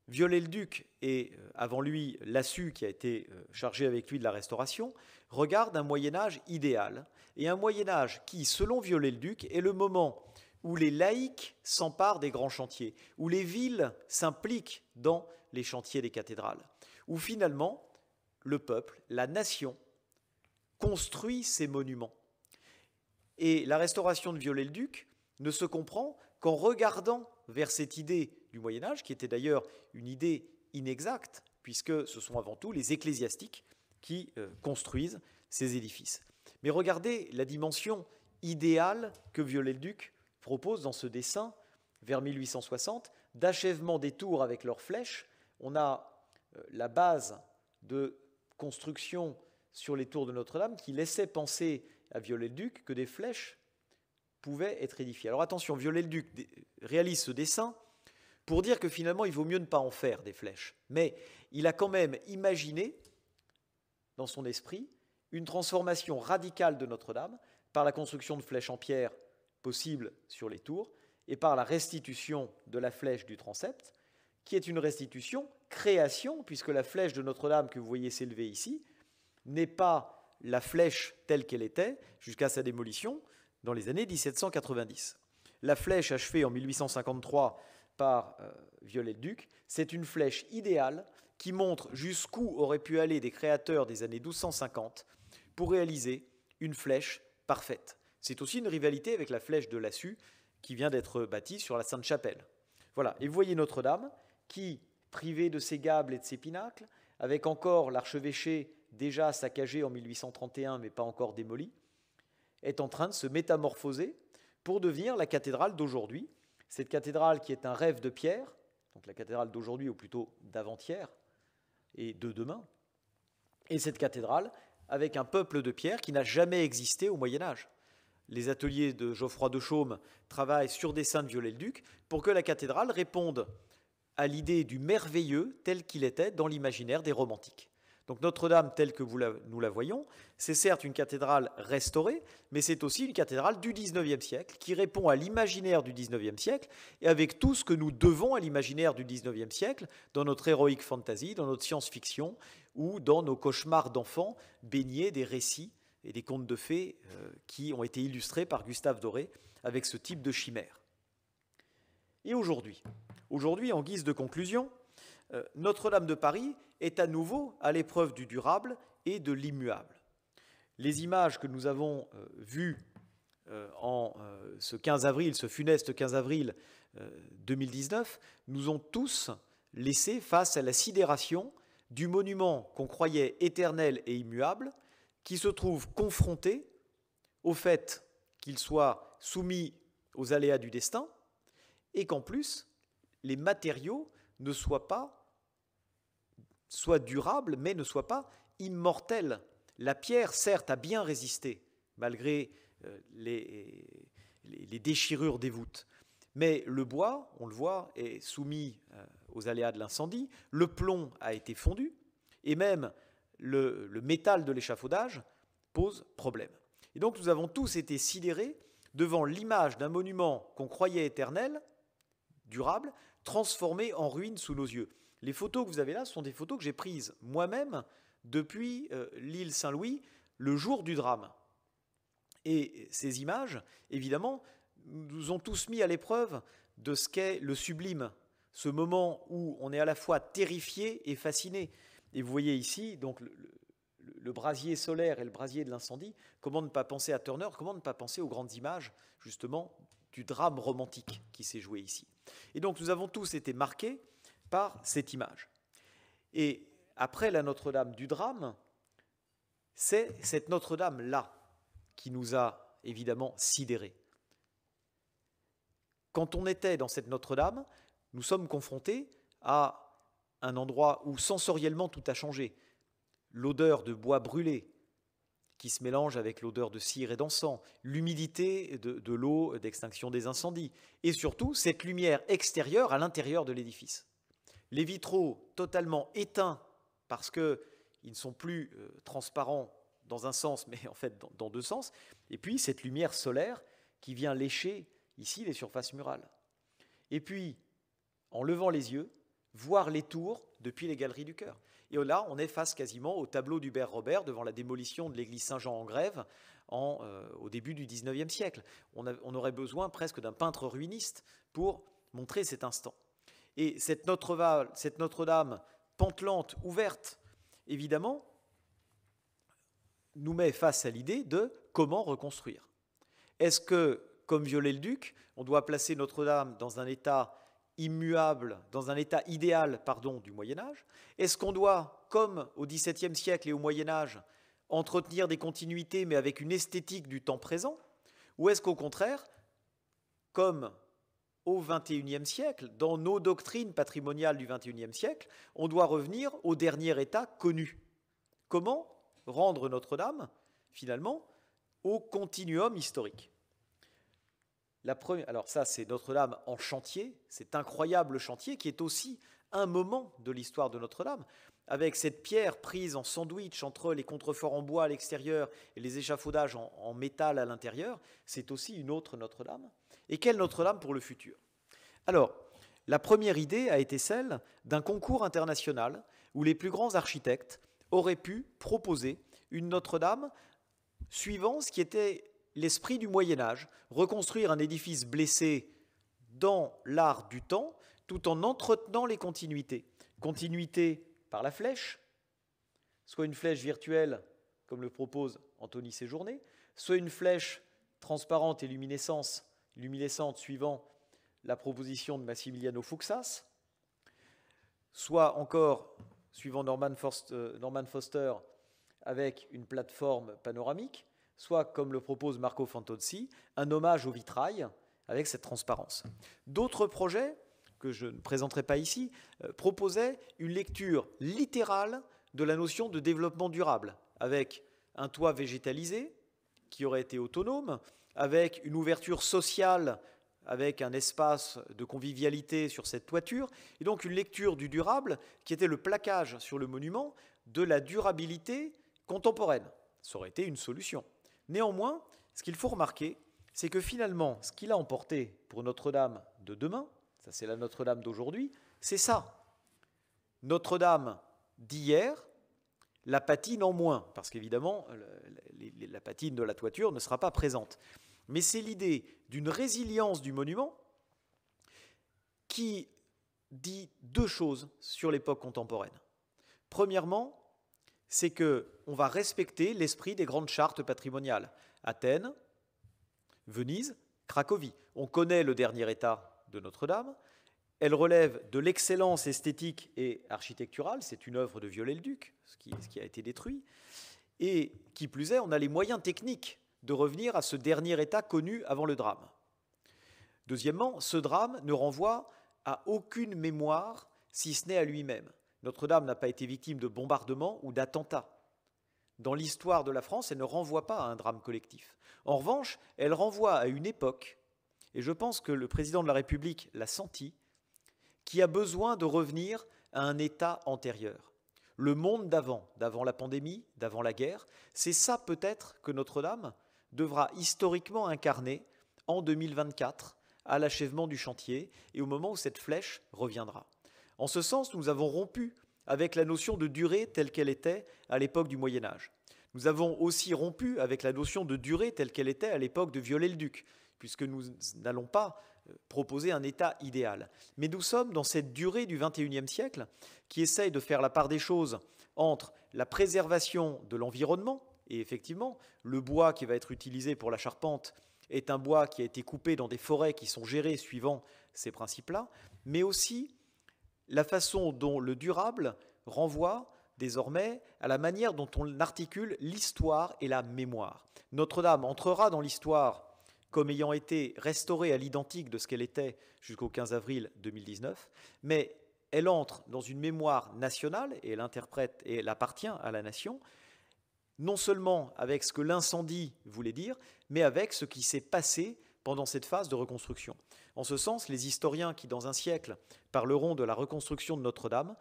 Viollet-le-Duc et avant lui Lassus, qui a été chargé avec lui de la restauration, regardent un Moyen-Âge idéal, et un Moyen-Âge qui, selon Viollet-le-Duc, est le moment où les laïcs s'emparent des grands chantiers, où les villes s'impliquent dans les chantiers des cathédrales, où finalement le peuple, la nation, construit ces monuments. Et la restauration de Viollet-le-Duc ne se comprend qu'en regardant vers cette idée du Moyen-Âge, qui était d'ailleurs une idée inexacte, puisque ce sont avant tout les ecclésiastiques qui construisent ces édifices. Mais regardez la dimension idéale que Viollet-le-Duc propose dans ce dessin, vers 1860, d'achèvement des tours avec leurs flèches. On a la base de construction sur les tours de Notre-Dame qui laissait penser à Viollet-le-Duc que des flèches pouvaient être édifiées. Alors attention, Viollet-le-Duc réalise ce dessin pour dire que finalement, il vaut mieux ne pas en faire des flèches. Mais il a quand même imaginé, dans son esprit, une transformation radicale de Notre-Dame par la construction de flèches en pierre possible sur les tours et par la restitution de la flèche du transept, qui est une restitution création, puisque la flèche de Notre-Dame que vous voyez s'élever ici n'est pas la flèche telle qu'elle était jusqu'à sa démolition dans les années 1790. La flèche achevée en 1853 par Viollet-le-Duc, c'est une flèche idéale qui montre jusqu'où auraient pu aller des créateurs des années 1250 pour réaliser une flèche parfaite. C'est aussi une rivalité avec la flèche de Lassus qui vient d'être bâtie sur la Sainte-Chapelle. Voilà, et vous voyez Notre-Dame qui, privée de ses gables et de ses pinacles, avec encore l'archevêché déjà saccagé en 1831 mais pas encore démoli, est en train de se métamorphoser pour devenir la cathédrale d'aujourd'hui. Cette cathédrale qui est un rêve de pierre, donc la cathédrale d'aujourd'hui ou plutôt d'avant-hier et de demain, et cette cathédrale avec un peuple de pierre qui n'a jamais existé au Moyen-Âge. Les ateliers de Geoffroy de Chaume travaillent sur dessin de Viollet-le-Duc pour que la cathédrale réponde à l'idée du merveilleux tel qu'il était dans l'imaginaire des romantiques. Donc Notre-Dame, telle que nous la voyons, c'est certes une cathédrale restaurée, mais c'est aussi une cathédrale du XIXe siècle qui répond à l'imaginaire du XIXe siècle et avec tout ce que nous devons à l'imaginaire du XIXe siècle dans notre heroic fantasy, dans notre science-fiction ou dans nos cauchemars d'enfants baignés des récits et des contes de fées qui ont été illustrés par Gustave Doré avec ce type de chimère. Et aujourd'hui, en guise de conclusion, Notre-Dame de Paris est à nouveau à l'épreuve du durable et de l'immuable. Les images que nous avons vues en ce 15 avril, ce funeste 15 avril 2019, nous ont tous laissés face à la sidération du monument qu'on croyait éternel et immuable, qui se trouve confronté au fait qu'il soit soumis aux aléas du destin et qu'en plus, les matériaux ne soient durables, mais ne soient pas immortels. La pierre, certes, a bien résisté, malgré les déchirures des voûtes. Mais le bois, on le voit, est soumis aux aléas de l'incendie, le plomb a été fondu, et même le métal de l'échafaudage pose problème. Et donc nous avons tous été sidérés devant l'image d'un monument qu'on croyait éternel, durable, transformé en ruine sous nos yeux. Les photos que vous avez là sont des photos que j'ai prises moi-même depuis l'île Saint-Louis, le jour du drame. Et ces images, évidemment, nous ont tous mis à l'épreuve de ce qu'est le sublime, ce moment où on est à la fois terrifié et fasciné. Et vous voyez ici donc le brasier solaire et le brasier de l'incendie. Comment ne pas penser à Turner, comment ne pas penser aux grandes images, justement, du drame romantique qui s'est joué ici. Et donc nous avons tous été marqués par cette image. Et après la Notre-Dame du drame, c'est cette Notre-Dame-là qui nous a évidemment sidérés. Quand on était dans cette Notre-Dame, nous sommes confrontés à un endroit où sensoriellement tout a changé. L'odeur de bois brûlé, qui se mélange avec l'odeur de cire et d'encens, l'humidité de l'eau d'extinction des incendies, et surtout cette lumière extérieure à l'intérieur de l'édifice. Les vitraux totalement éteints parce qu'ils ne sont plus transparents dans un sens, mais en fait dans deux sens, et puis cette lumière solaire qui vient lécher ici les surfaces murales. Et puis, en levant les yeux, voir les tours depuis les galeries du chœur. Et là, on est face quasiment au tableau d'Hubert Robert devant la démolition de l'église Saint-Jean-en-Grève au début du XIXe siècle. On aurait besoin presque d'un peintre ruiniste pour montrer cet instant. Et cette Notre-Dame pantelante, ouverte, évidemment, nous met face à l'idée de comment reconstruire. Est-ce que, comme Viollet-le-Duc, on doit placer Notre-Dame dans un état immuable, dans un état idéal, du Moyen-Âge? Est-ce qu'on doit, comme au XVIIe siècle et au Moyen-Âge, entretenir des continuités mais avec une esthétique du temps présent? Ou est-ce qu'au contraire, comme au XXIe siècle, dans nos doctrines patrimoniales du XXIe siècle, on doit revenir au dernier état connu? Comment rendre Notre-Dame, finalement, au continuum historique? Alors ça, c'est Notre-Dame en chantier, cet incroyable chantier qui est aussi un moment de l'histoire de Notre-Dame, avec cette pierre prise en sandwich entre les contreforts en bois à l'extérieur et les échafaudages en métal à l'intérieur. C'est aussi une autre Notre-Dame. Et quelle Notre-Dame pour le futur? Alors, la première idée a été celle d'un concours international où les plus grands architectes auraient pu proposer une Notre-Dame suivant ce qui était l'esprit du Moyen-Âge, reconstruire un édifice blessé dans l'art du temps, tout en entretenant les continuités. Continuité par la flèche, soit une flèche virtuelle, comme le propose Anthony Séjourné, soit une flèche transparente et luminescente suivant la proposition de Massimiliano Fuxas, soit encore, suivant Norman Foster, avec une plateforme panoramique, soit, comme le propose Marco Fantozzi, un hommage au vitrail avec cette transparence. D'autres projets, que je ne présenterai pas ici, proposaient une lecture littérale de la notion de développement durable, avec un toit végétalisé qui aurait été autonome, avec une ouverture sociale, avec un espace de convivialité sur cette toiture, et donc une lecture du durable qui était le plaquage sur le monument de la durabilité contemporaine. Ça aurait été une solution. Néanmoins, ce qu'il faut remarquer, c'est que finalement, ce qu'il a emporté pour Notre-Dame de demain, ça c'est la Notre-Dame d'aujourd'hui, c'est ça. Notre-Dame d'hier, la patine en moins, parce qu'évidemment, la patine de la toiture ne sera pas présente. Mais c'est l'idée d'une résilience du monument qui dit deux choses sur l'époque contemporaine. Premièrement, c'est qu'on va respecter l'esprit des grandes chartes patrimoniales. Athènes, Venise, Cracovie. On connaît le dernier état de Notre-Dame. Elle relève de l'excellence esthétique et architecturale. C'est une œuvre de Viollet-le-Duc, ce qui a été détruit. Et qui plus est, on a les moyens techniques de revenir à ce dernier état connu avant le drame. Deuxièmement, ce drame ne renvoie à aucune mémoire, si ce n'est à lui-même. Notre-Dame n'a pas été victime de bombardements ou d'attentats. Dans l'histoire de la France, elle ne renvoie pas à un drame collectif. En revanche, elle renvoie à une époque, et je pense que le président de la République l'a senti, qui a besoin de revenir à un état antérieur. Le monde d'avant la pandémie, d'avant la guerre, c'est ça peut-être que Notre-Dame devra historiquement incarner en 2024, à l'achèvement du chantier et au moment où cette flèche reviendra. En ce sens, nous avons rompu avec la notion de durée telle qu'elle était à l'époque du Moyen-Âge. Nous avons aussi rompu avec la notion de durée telle qu'elle était à l'époque de Viollet-le-Duc, puisque nous n'allons pas proposer un état idéal. Mais nous sommes dans cette durée du XXIe siècle qui essaye de faire la part des choses entre la préservation de l'environnement, et effectivement, le bois qui va être utilisé pour la charpente est un bois qui a été coupé dans des forêts qui sont gérées suivant ces principes-là, mais aussi la façon dont le durable renvoie désormais à la manière dont on articule l'histoire et la mémoire. Notre-Dame entrera dans l'histoire comme ayant été restaurée à l'identique de ce qu'elle était jusqu'au 15 avril 2019, mais elle entre dans une mémoire nationale et elle interprète et elle appartient à la nation, non seulement avec ce que l'incendie voulait dire, mais avec ce qui s'est passé pendant cette phase de reconstruction. En ce sens, les historiens qui, dans un siècle, parleront de la reconstruction de Notre-Dame,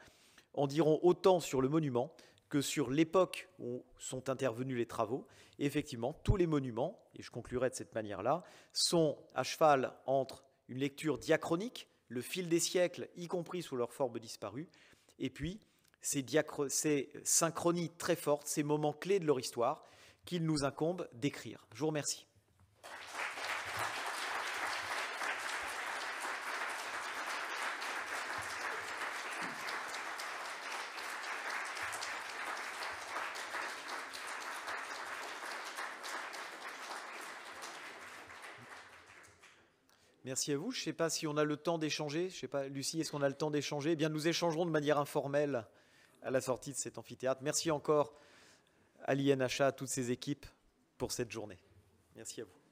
en diront autant sur le monument que sur l'époque où sont intervenus les travaux. Et effectivement, tous les monuments, et je conclurai de cette manière-là, sont à cheval entre une lecture diachronique, le fil des siècles, y compris sous leur forme disparue, et puis ces synchronies très fortes, ces moments clés de leur histoire qu'il nous incombe d'écrire. Je vous remercie. Merci à vous. Je ne sais pas si on a le temps d'échanger. Je ne sais pas, Lucie, est-ce qu'on a le temps d'échanger? Eh bien, nous échangerons de manière informelle à la sortie de cet amphithéâtre. Merci encore à l'INHA, à toutes ces équipes pour cette journée. Merci à vous.